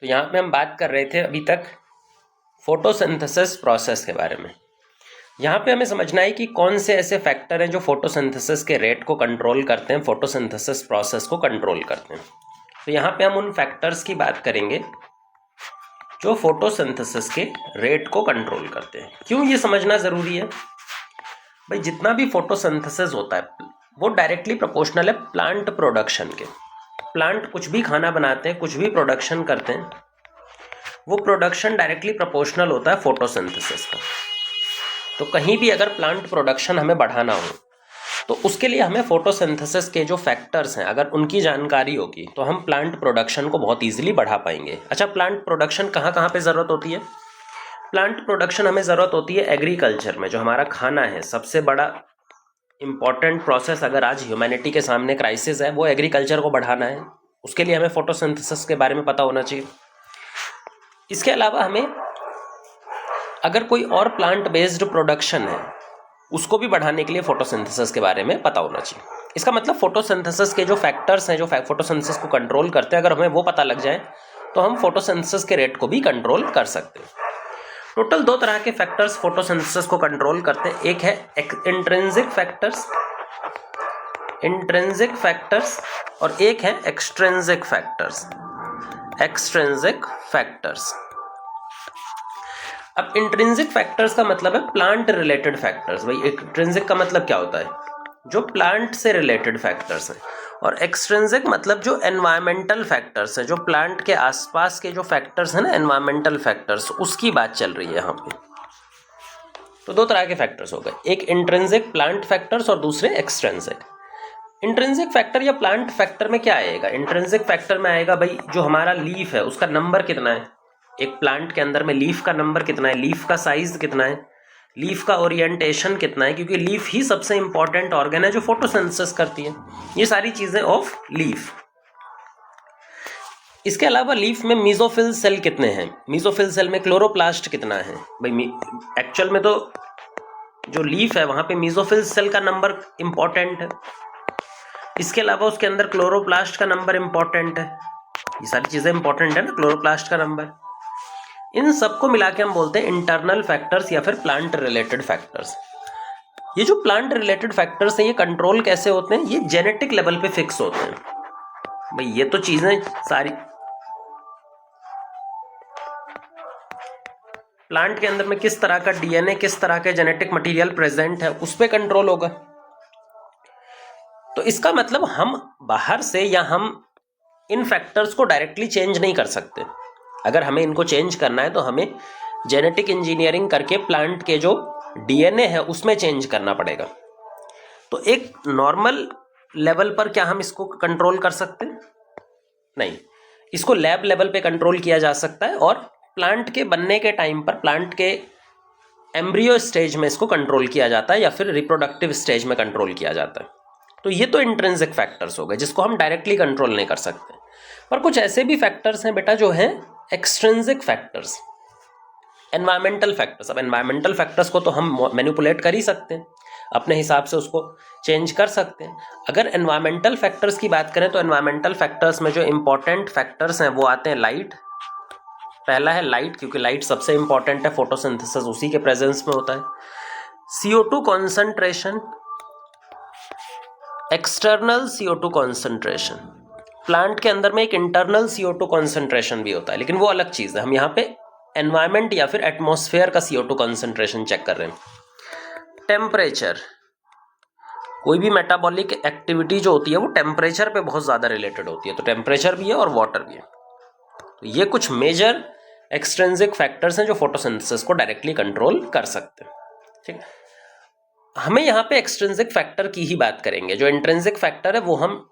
तो यहाँ पे हम बात कर रहे थे अभी तक फोटोसिंथेसिस प्रोसेस के बारे में। यहाँ पे हमें समझना है कि कौन से ऐसे फैक्टर हैं जो फोटोसिंथेसिस के रेट को कंट्रोल करते हैं, फोटोसिंथेसिस प्रोसेस को कंट्रोल करते हैं। तो यहाँ पे हम उन फैक्टर्स की बात करेंगे जो फोटोसिंथेसिस के रेट को कंट्रोल करते हैं। क्यों ये समझना ज़रूरी है भाई? जितना भी फोटोसिंथेसिस होता है वो डायरेक्टली प्रोपोर्शनल है प्लांट प्रोडक्शन के। प्लांट कुछ भी खाना बनाते हैं, कुछ भी प्रोडक्शन करते हैं, वो प्रोडक्शन डायरेक्टली प्रोपोर्शनल होता है फोटोसिंथेसिस का। तो कहीं भी अगर प्लांट प्रोडक्शन हमें बढ़ाना हो तो उसके लिए हमें फोटोसिंथेसिस के जो फैक्टर्स हैं अगर उनकी जानकारी होगी तो हम प्लांट प्रोडक्शन को बहुत ईजिली बढ़ा पाएंगे। अच्छा, प्लांट प्रोडक्शन कहाँ कहाँ पे ज़रूरत होती है? प्लांट प्रोडक्शन हमें ज़रूरत होती है एग्रीकल्चर में। जो हमारा खाना है, सबसे बड़ा इम्पॉर्टेंट प्रोसेस अगर आज ह्यूमैनिटी के सामने क्राइसिस है वो एग्रीकल्चर को बढ़ाना है, उसके लिए हमें फोटोसिंथेसिस के बारे में पता होना चाहिए। इसके अलावा हमें अगर कोई और प्लांट बेस्ड प्रोडक्शन है उसको भी बढ़ाने के लिए फोटोसिंथेसिस के बारे में पता होना चाहिए। इसका मतलब फोटोसिंथेसिस के जो फैक्टर्स हैं जो फोटोसिंथेसिस को कंट्रोल करते हैं, अगर हमें वो पता लग जाए तो हम फोटोसिंथेसिस के रेट को भी कंट्रोल कर सकते हैं। टोटल दो तरह के फैक्टर्स फोटोसिंथेसिस को कंट्रोल करते हैं। एक है इंट्रिंसिक फैक्टर्स और एक है एक्सट्रिंसिक फैक्टर्स। अब इंट्रिंसिक फैक्टर्स का मतलब है प्लांट रिलेटेड फैक्टर्स। भाई इंट्रिंसिक का मतलब क्या होता है? जो प्लांट से रिलेटेड फैक्टर्स हैं। और एक्सट्रिंसिक मतलब जो एनवायरमेंटल फैक्टर्स हैं, जो प्लांट के आसपास के जो फैक्टर्स हैं ना, एनवायरमेंटल फैक्टर्स, उसकी बात चल रही है यहाँ पे। तो दो तरह के फैक्टर्स हो गए, एक इंट्रिंसिक प्लांट फैक्टर्स और दूसरे एक्सट्रिंसिक। इंट्रिंसिक फैक्टर या प्लांट फैक्टर में क्या आएगा? इंट्रिंसिक फैक्टर में आएगा भाई जो हमारा लीफ है उसका नंबर कितना है, एक प्लांट के अंदर में लीफ का नंबर कितना है, लीफ का साइज कितना है, लीफ का ओरिएंटेशन कितना है, क्योंकि लीफ ही सबसे इंपॉर्टेंट ऑर्गन है जो फोटोसिंथेसिस करती है। ये सारी चीजें ऑफ लीफ। इसके अलावा लीफ में मीजोफिल सेल कितने हैं, मीजोफिल सेल में क्लोरोप्लास्ट कितना है। भाई एक्चुअल में तो जो लीफ है वहां पे मीजोफिल सेल का नंबर इंपॉर्टेंट है, इसके अलावा उसके अंदर क्लोरोप्लास्ट का नंबर इंपॉर्टेंट है। ये सारी चीजें इंपॉर्टेंट है ना, क्लोरोप्लास्ट का नंबर। इन सबको मिला के हम बोलते हैं इंटरनल फैक्टर्स या फिर प्लांट रिलेटेड फैक्टर्स। ये जो प्लांट रिलेटेड फैक्टर्स हैं ये कंट्रोल कैसे होते हैं? ये जेनेटिक लेवल पे फिक्स होते हैं। भाई ये तो चीजें सारी प्लांट के अंदर में किस तरह का डीएनए, किस तरह के जेनेटिक मटेरियल प्रेजेंट है उस पर कंट्रोल होगा। तो इसका मतलब हम बाहर से या हम इन फैक्टर्स को डायरेक्टली चेंज नहीं कर सकते। अगर हमें इनको चेंज करना है तो हमें जेनेटिक इंजीनियरिंग करके प्लांट के जो डीएनए है उसमें चेंज करना पड़ेगा। तो एक नॉर्मल लेवल पर क्या हम इसको कंट्रोल कर सकते हैं? नहीं, इसको लैब लेवल पे कंट्रोल किया जा सकता है और प्लांट के बनने के टाइम पर, प्लांट के एम्ब्रियो स्टेज में इसको कंट्रोल किया जाता है या फिर रिप्रोडक्टिव स्टेज में कंट्रोल किया जाता है। तो ये तो इंट्रिंसिक फैक्टर्स हो गए जिसको हम डायरेक्टली कंट्रोल नहीं कर सकते। पर कुछ ऐसे भी फैक्टर्स हैं बेटा जो हैं एक्सट्रिंसिक फैक्टर्स, एनवायरमेंटल फैक्टर्स। अब एनवायरमेंटल फैक्टर्स को तो हम मैनिपुलेट कर ही सकते हैं, अपने हिसाब से उसको चेंज कर सकते हैं। अगर एनवायरमेंटल फैक्टर्स की बात करें तो एनवायरमेंटल फैक्टर्स में जो इंपॉर्टेंट फैक्टर्स हैं वो आते हैं लाइट। पहला है लाइट, क्योंकि लाइट सबसे इंपॉर्टेंट है, फोटोसिंथेसिस उसी के प्रेजेंस में होता है। CO2 concentration, external CO2 concentration. Plant के अंदर में एक इंटरनल CO2 कॉन्सेंट्रेशन भी होता है, लेकिन वो अलग चीज़ है। हम यहाँ पे एनवायरमेंट या फिर एटमॉस्फेयर का CO2 कॉन्सेंट्रेशन चेक कर रहे हैं। टेम्परेचर, कोई भी मेटाबॉलिक एक्टिविटी जो होती है वो टेम्परेचर पे बहुत ज़्यादा रिलेटेड होती है, तो टेम्परेचर भी है और वाटर भी है। तो ये कुछ मेजर एक्सट्रिंसिक फैक्टर्स हैं जो फोटोसिंथेसिस को डायरेक्टली कंट्रोल कर सकते हैं। ठीक है, हमें यहाँ पे एक्सट्रिंसिक फैक्टर की ही बात करेंगे। जो इंट्रिंसिक फैक्टर है वो हम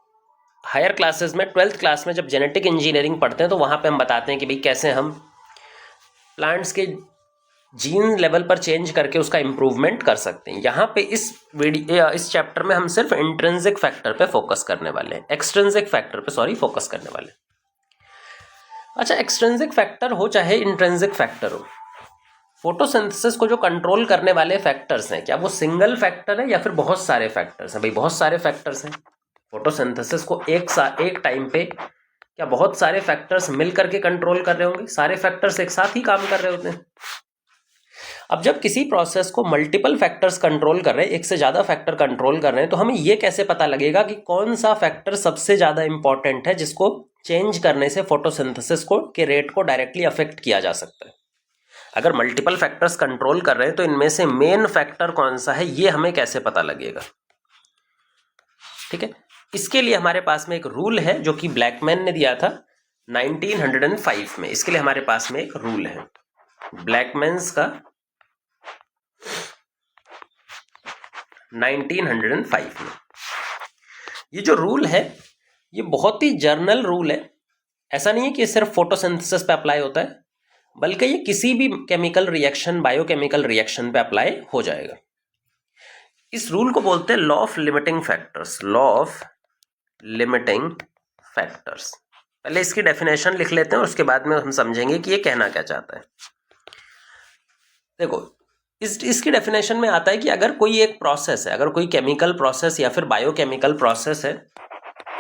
हायर क्लासेस में, 12th क्लास में जब जेनेटिक इंजीनियरिंग पढ़ते हैं तो वहाँ पे हम बताते हैं कि भाई कैसे हम प्लांट्स के जीन लेवल पर चेंज करके उसका इम्प्रूवमेंट कर सकते हैं। यहाँ पे इस चैप्टर में हम सिर्फ इंट्रिंसिक फैक्टर पे फोकस करने वाले हैं, एक्सट्रिंसिक फैक्टर पे फोकस करने वाले हैं। अच्छा, एक्सट्रिंसिक फैक्टर हो चाहे इंट्रिंसिक फैक्टर हो, फोटोसिंथेसिस को जो कंट्रोल करने वाले फैक्टर्स हैं क्या वो सिंगल फैक्टर है या फिर बहुत सारे फैक्टर्स हैं? भाई बहुत सारे फैक्टर्स हैं। फोटोसिंथेसिस को एक टाइम पे क्या बहुत सारे फैक्टर्स मिल करके कंट्रोल कर रहे होंगे? सारे फैक्टर्स एक साथ ही काम कर रहे होते हैं। अब जब किसी प्रोसेस को मल्टीपल फैक्टर्स कंट्रोल कर रहे हैं, एक से ज़्यादा फैक्टर कंट्रोल कर रहे हैं, तो हमें ये कैसे पता लगेगा कि कौन सा फैक्टर सबसे ज़्यादा इंपॉर्टेंट है जिसको चेंज करने से फोटोसिंथेसिस को के रेट को डायरेक्टली अफेक्ट किया जा सकता है? अगर मल्टीपल फैक्टर्स कंट्रोल कर रहे हैं तो इनमें से मेन फैक्टर कौन सा है, ये हमें कैसे पता लगेगा? ठीक है, इसके लिए हमारे पास में एक रूल है जो कि ब्लैकमैन ने दिया था 1905 में। इसके लिए हमारे पास में एक रूल है ब्लैकमैन्स का 1905 में। ये जो रूल है ये बहुत ही जर्नल रूल है। ऐसा नहीं है कि सिर्फ फोटोसिंथेसिस पे अप्लाई होता है, बल्कि ये किसी भी केमिकल रिएक्शन, बायोकेमिकल रिएक्शन पे अप्लाई हो जाएगा। इस रूल को बोलते हैं law of limiting factors. Law of limiting factors. पहले इसकी डेफिनेशन लिख लेते हैं, उसके बाद में हम समझेंगे कि ये कहना क्या चाहता है। देखो, इसकी डेफिनेशन में आता है कि अगर कोई एक प्रोसेस है, अगर कोई केमिकल प्रोसेस या फिर बायोकेमिकल प्रोसेस है,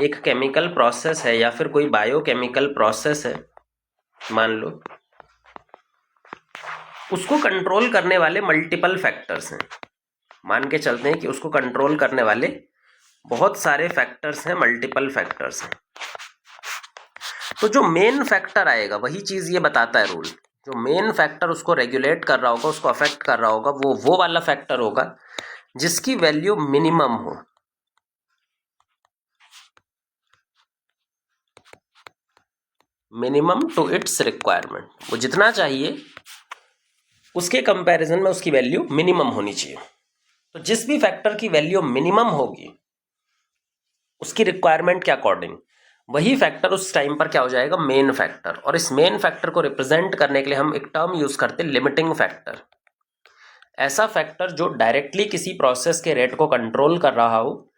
एक केमिकल प्रोसेस है या फिर कोई बायोकेमिकल प्रोसेस है, मान लो, उसको कंट्रोल करने वाले मल्टीपल फैक्टर्स हैं। मान के चलते हैं कि उसको कंट्रोल करने वाले बहुत सारे फैक्टर्स हैं, मल्टीपल फैक्टर्स हैं। तो जो मेन फैक्टर आएगा, वही चीज़ ये बताता है रूल, जो मेन फैक्टर उसको रेगुलेट कर रहा होगा, उसको अफेक्ट कर रहा होगा, वो वाला फैक्टर होगा जिसकी वैल्यू मिनिमम हो। मिनिमम टू इट्स रिक्वायरमेंट, वो जितना चाहिए उसके कंपैरिजन में उसकी वैल्यू मिनिमम होनी चाहिए। तो जिस भी फैक्टर की वैल्यू मिनिमम होगी उसकी रिक्वायरमेंट के अकॉर्डिंग, वही फैक्टर उस टाइम पर क्या हो जाएगा, मेन फैक्टर। और इस मेन फैक्टर को रिप्रेजेंट करने के लिए हम एक टर्म यूज करते हैं, लिमिटिंग फैक्टर। ऐसा फैक्टर जो डायरेक्टली किसी प्रोसेस के रेट को कंट्रोल कर रहा हो,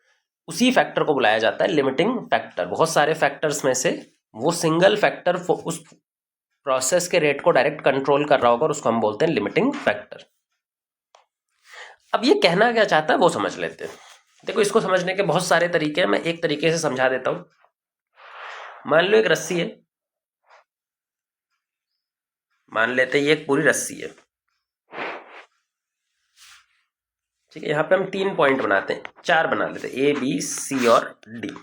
उसी फैक्टर को बुलाया जाता है लिमिटिंग फैक्टर। बहुत सारे फैक्टर्स में से वो सिंगल फैक्टर उस प्रोसेस के रेट को डायरेक्ट कंट्रोल कर रहा होगा और उसको हम बोलते हैं लिमिटिंग फैक्टर। अब ये कहना क्या चाहता है वो समझ लेते हैं। देखो, इसको समझने के बहुत सारे तरीके हैं, मैं एक तरीके से समझा देता हूं। मान लो एक रस्सी है, मान लेते हैं ये एक पूरी रस्सी है, ठीक है। यहां पे हम 3 पॉइंट बनाते हैं, 4 बना लेते हैं, ए बी सी और डी।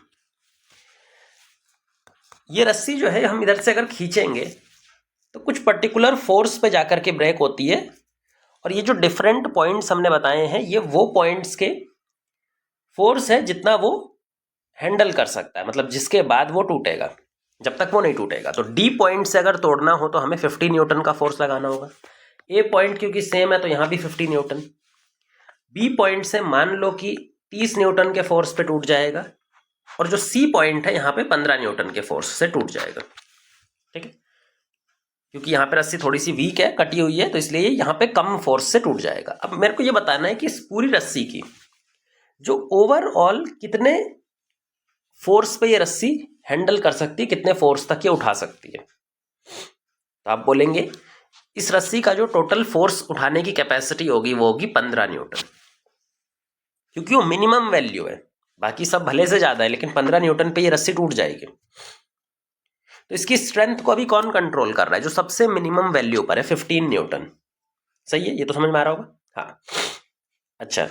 ये रस्सी जो है हम इधर से अगर खींचेंगे तो कुछ पर्टिकुलर फोर्स पे जाकर के ब्रेक होती है, और ये जो डिफरेंट पॉइंट्स हमने बताए हैं ये वो पॉइंट्स के फोर्स है जितना वो हैंडल कर सकता है, मतलब जिसके बाद वो टूटेगा, जब तक वो नहीं टूटेगा। तो डी पॉइंट से अगर तोड़ना हो तो हमें 50 न्यूटन का फोर्स लगाना होगा। ए पॉइंट क्योंकि सेम है तो यहाँ भी 50 न्यूटन। बी पॉइंट से मान लो कि 30 न्यूटन के फोर्स पे टूट जाएगा, और जो सी पॉइंट है यहाँ पे 15 न्यूटन के फोर्स से टूट जाएगा, ठीक है। क्योंकि यहाँ पे रस्सी थोड़ी सी वीक है, कटी हुई है, तो इसलिए यहाँ पे कम फोर्स से टूट जाएगा। अब मेरे को ये बताना है कि इस पूरी रस्सी की जो ओवरऑल कितने फोर्स पे ये रस्सी हैंडल कर सकती है, कितने फोर्स तक ये उठा सकती है। तो आप बोलेंगे इस रस्सी का जो टोटल फोर्स उठाने की कैपेसिटी होगी वो होगी 15 न्यूटन, क्योंकि वो मिनिमम वैल्यू है। बाकी सब भले से ज्यादा है, लेकिन 15 न्यूटन पे ये रस्सी टूट जाएगी। तो इसकी स्ट्रेंथ को अभी कौन कंट्रोल कर रहा है? जो सबसे मिनिमम वैल्यू पर है 15 न्यूटन। सही है, ये तो समझ में आ रहा होगा। हाँ, अच्छा,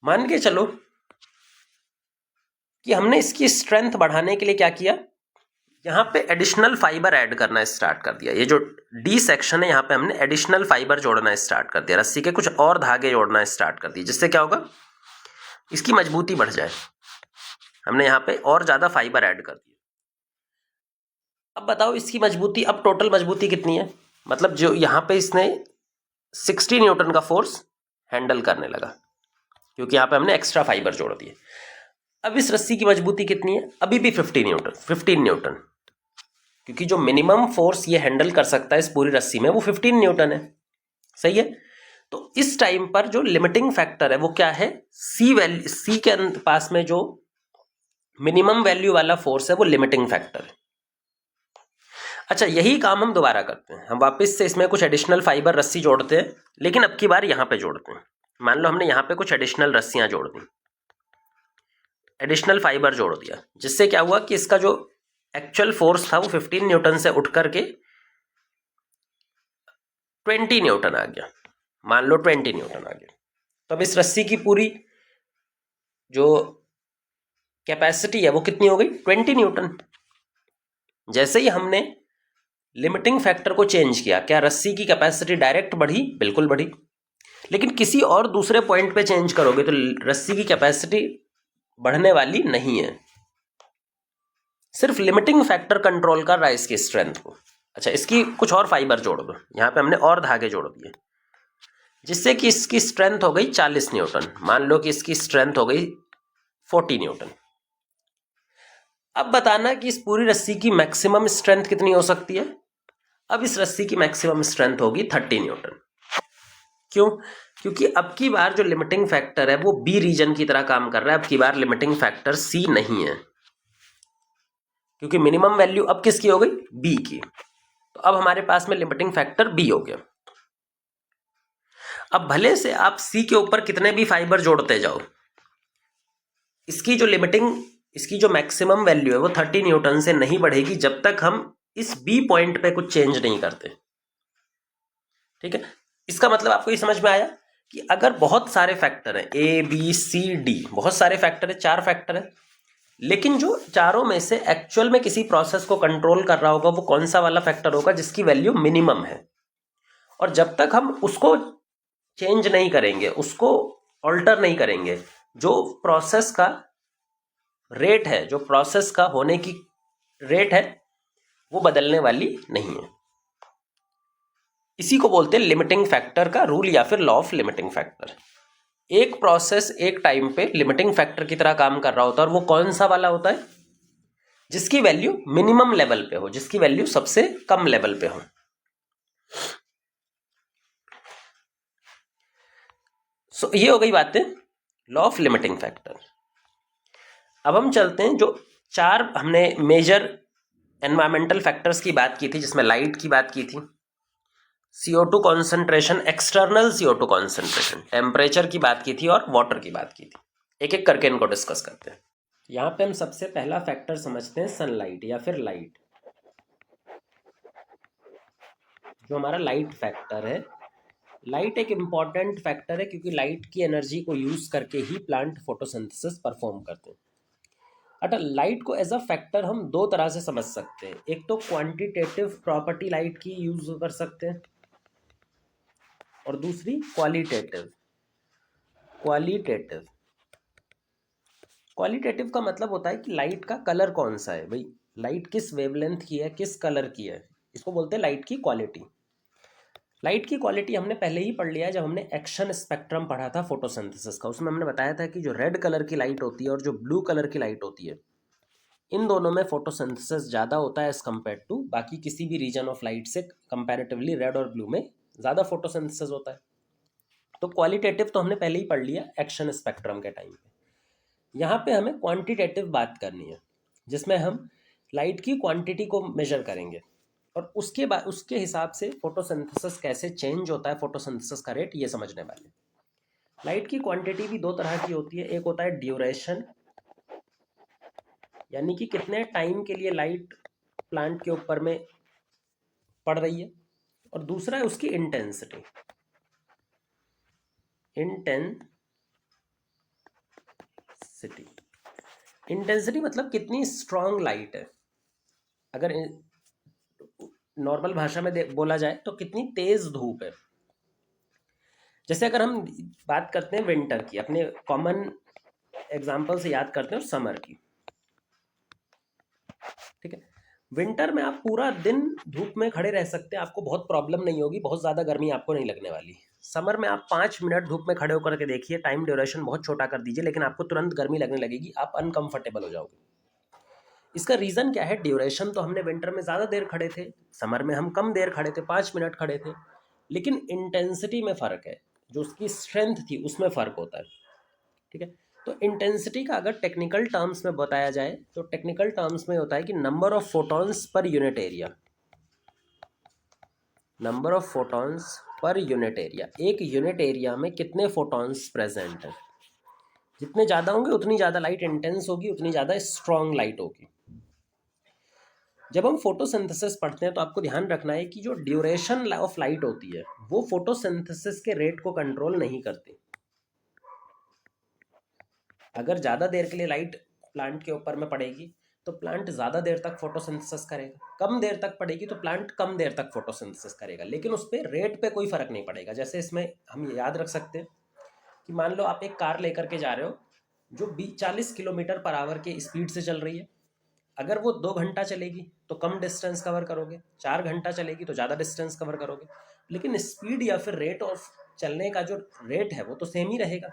मान के चलो कि हमने इसकी स्ट्रेंथ बढ़ाने के लिए क्या किया, यहाँ पे एडिशनल फाइबर ऐड करना स्टार्ट कर दिया। ये जो डी सेक्शन है यहाँ पे हमने एडिशनल फाइबर जोड़ना स्टार्ट कर दिया, रस्सी के कुछ और धागे जोड़ना स्टार्ट कर दिए, जिससे क्या होगा, इसकी मजबूती बढ़ जाए। हमने यहाँ पे और ज्यादा फाइबर ऐड कर दिया। अब बताओ इसकी मजबूती, अब टोटल मजबूती कितनी है, मतलब जो यहाँ पे इसने 60 न्यूटन का फोर्स हैंडल करने लगा, क्योंकि यहाँ पे हमने एक्स्ट्रा फाइबर जोड़ दिए। अब इस रस्सी की मजबूती कितनी है, अभी भी 15 न्यूटन, क्योंकि जो मिनिमम फोर्स ये हैंडल कर सकता है इस पूरी रस्सी में वो 15 न्यूटन है। सही है। तो इस टाइम पर जो लिमिटिंग फैक्टर है वो क्या है, सी के पास में जो मिनिमम वैल्यू वाला फोर्स है वो लिमिटिंग फैक्टर है। अच्छा, यही काम हम दोबारा करते हैं, हम वापस से इसमें कुछ एडिशनल फाइबर रस्सी जोड़ते हैं, लेकिन अब की बार यहाँ पे जोड़ते हैं। मान लो हमने यहाँ पे कुछ एडिशनल रस्सियां जोड़ दी, एडिशनल फाइबर जोड़ दिया, जिससे क्या हुआ कि इसका जो एक्चुअल फोर्स था वो 15 न्यूटन से उठ करके 20 न्यूटन आ गया, मान लो 20 न्यूटन आ गया। तो अब इस रस्सी की पूरी जो कैपेसिटी है वो कितनी हो गई, 20 न्यूटन। जैसे ही हमने लिमिटिंग फैक्टर को चेंज किया, क्या रस्सी की कैपेसिटी डायरेक्ट बढ़ी, बिल्कुल बढ़ी। लेकिन किसी और दूसरे पॉइंट पे चेंज करोगे तो रस्सी की कैपेसिटी बढ़ने वाली नहीं है, सिर्फ लिमिटिंग फैक्टर कंट्रोल कर रहा है इसकी स्ट्रेंथ को। अच्छा, इसकी कुछ और फाइबर जोड़ दो, यहाँ पे हमने और धागे जोड़ दिए, जिससे कि इसकी स्ट्रेंथ हो गई 40 न्यूटन। मान लो कि इसकी स्ट्रेंथ हो गई 40 न्यूटन। अब बताना कि इस पूरी रस्सी की मैक्सिमम स्ट्रेंथ कितनी हो सकती है। अब इस रस्सी की मैक्सिमम स्ट्रेंथ होगी 30 न्यूटन। क्यों? क्योंकि अब की बार जो लिमिटिंग फैक्टर है वो बी रीजन की तरह काम कर रहा है, अब की बार लिमिटिंग फैक्टर सी नहीं है, क्योंकि मिनिमम वैल्यू अब किसकी हो गई, बी की। तो अब हमारे पास में लिमिटिंग फैक्टर बी हो गया। अब भले से आप सी के ऊपर कितने भी फाइबर जोड़ते जाओ, इसकी जो मैक्सिमम वैल्यू है वो 30 न्यूटन से नहीं बढ़ेगी जब तक हम इस बी पॉइंट पे कुछ चेंज नहीं करते। ठीक है, इसका मतलब आपको ये समझ में आया कि अगर बहुत सारे फैक्टर हैं, ए बी सी डी, बहुत सारे फैक्टर है, 4 फैक्टर है, लेकिन जो चारों में से एक्चुअल में किसी प्रोसेस को कंट्रोल कर रहा होगा वो कौन सा वाला फैक्टर होगा, जिसकी वैल्यू मिनिमम है। और जब तक हम उसको चेंज नहीं करेंगे, उसको ऑल्टर नहीं करेंगे, जो प्रोसेस का रेट है, जो प्रोसेस का होने की रेट है, वो बदलने वाली नहीं है। इसी को बोलते हैं लिमिटिंग फैक्टर का रूल या फिर लॉ ऑफ लिमिटिंग फैक्टर। एक प्रोसेस एक टाइम पे लिमिटिंग फैक्टर की तरह काम कर रहा होता है, और वो कौन सा वाला होता है, जिसकी वैल्यू मिनिमम लेवल पे हो, जिसकी वैल्यू सबसे कम लेवल पे हो। सो ये हो गई बातें लॉ ऑफ लिमिटिंग फैक्टर। अब हम चलते हैं, जो 4 हमने मेजर एनवायरमेंटल फैक्टर्स की बात की थी, जिसमें लाइट की बात की थी, CO2 concentration, external CO2 concentration, temperature की बात की थी, और वाटर की बात की थी। एक एक करके इनको डिस्कस करते हैं। यहाँ पे हम सबसे पहला फैक्टर समझते हैं सनलाइट या फिर लाइट। जो हमारा लाइट फैक्टर है, लाइट एक इम्पॉर्टेंट फैक्टर है, क्योंकि लाइट की एनर्जी को यूज करके ही प्लांट फोटोसिंथेसिस परफॉर्म करते हैं। अतः लाइट को एज अ फैक्टर हम 2 तरह से समझ सकते हैं। एक तो क्वांटिटेटिव प्रॉपर्टी लाइट की यूज कर सकते हैं, और दूसरी क्वालिटेटिव। क्वालिटेटिव का मतलब होता है कि लाइट का कलर कौन सा है, भाई लाइट किस वेवलेंथ की है, किस कलर की है, इसको बोलते हैं लाइट की क्वालिटी। लाइट की क्वालिटी हमने पहले ही पढ़ लिया है जब हमने एक्शन स्पेक्ट्रम पढ़ा था फोटोसिंथेसिस का। उसमें हमने बताया था कि जो रेड कलर की लाइट होती है और जो ब्लू कलर की लाइट होती है, इन दोनों में फोटोसिंथेसिस ज़्यादा होता है एज कम्पेयर टू बाकी किसी भी रीजन ऑफ लाइट से कंपैरेटिवली रेड और ब्लू में ज़्यादा फोटोसिंथेसिस होता है। तो क्वालिटेटिव तो हमने पहले ही पढ़ लिया एक्शन स्पेक्ट्रम के टाइम पे। यहाँ पे हमें क्वांटिटेटिव बात करनी है, जिसमें हम लाइट की क्वांटिटी को मेजर करेंगे, और उसके बाद उसके हिसाब से फोटोसिंथेसिस कैसे चेंज होता है, फोटोसिंथेसिस का रेट, ये समझने वाले। लाइट की क्वांटिटी भी 2 तरह की होती है। एक होता है ड्यूरेशन, यानी कि कितने टाइम के लिए लाइट प्लांट के ऊपर में पड़ रही है, और दूसरा है उसकी इंटेंसिटी। इंटेंसिटी मतलब कितनी स्ट्रांग लाइट है। अगर नॉर्मल भाषा में बोला जाए तो कितनी तेज धूप है। जैसे अगर हम बात करते हैं विंटर की, अपने कॉमन एग्जांपल से याद करते हैं समर की। ठीक है, विंटर में आप पूरा दिन धूप में खड़े रह सकते हैं, आपको बहुत प्रॉब्लम नहीं होगी, बहुत ज़्यादा गर्मी आपको नहीं लगने वाली। समर में आप 5 मिनट धूप में खड़े होकर के देखिए, टाइम ड्यूरेशन बहुत छोटा कर दीजिए, लेकिन आपको तुरंत गर्मी लगने लगेगी, आप अनकंफर्टेबल हो जाओगे। इसका रीज़न क्या है? ड्यूरेशन तो हमने विंटर में ज़्यादा देर खड़े थे, समर में हम कम देर खड़े थे, 5 मिनट खड़े थे, लेकिन इंटेंसिटी में फ़र्क है, जो उसकी स्ट्रेंथ थी उसमें फ़र्क होता है। ठीक है, तो इंटेंसिटी का अगर टेक्निकल टर्म्स में बताया जाए तो टेक्निकल टर्म्स में होता है कि number of photons per unit area. Number of photons per unit area, एक यूनिट एरिया में कितने फोटॉन्स प्रेजेंट हैं। जितने ज़्यादा होंगे उतनी ज़्यादा लाइट इंटेंस होगी, उतनी ज़्यादा स्ट्रॉन्ग लाइट होगी। जब हम फोटोसिंथेसिस पढ़ते हैं तो आपको ध्यान रखना है कि जो ड्यूरेशन ऑफ लाइट होती है वो फोटोसिंथेसिस के रेट को कंट्रोल नहीं करती। अगर ज़्यादा देर के लिए लाइट प्लांट के ऊपर में पड़ेगी तो प्लांट ज़्यादा देर तक फोटोसिंथेसिस करेगा, कम देर तक पड़ेगी तो प्लांट कम देर तक फोटोसिंथेसिस करेगा, लेकिन उस पर रेट पे कोई फ़र्क नहीं पड़ेगा। जैसे इसमें हम याद रख सकते हैं कि मान लो आप एक कार लेकर के जा रहे हो जो 40 किलोमीटर पर आवर के स्पीड से चल रही है। अगर वो 2 घंटा चलेगी तो कम डिस्टेंस कवर करोगे, 4 घंटा चलेगी तो ज़्यादा डिस्टेंस कवर करोगे, लेकिन स्पीड या फिर रेट ऑफ चलने का जो रेट है वो तो सेम ही रहेगा।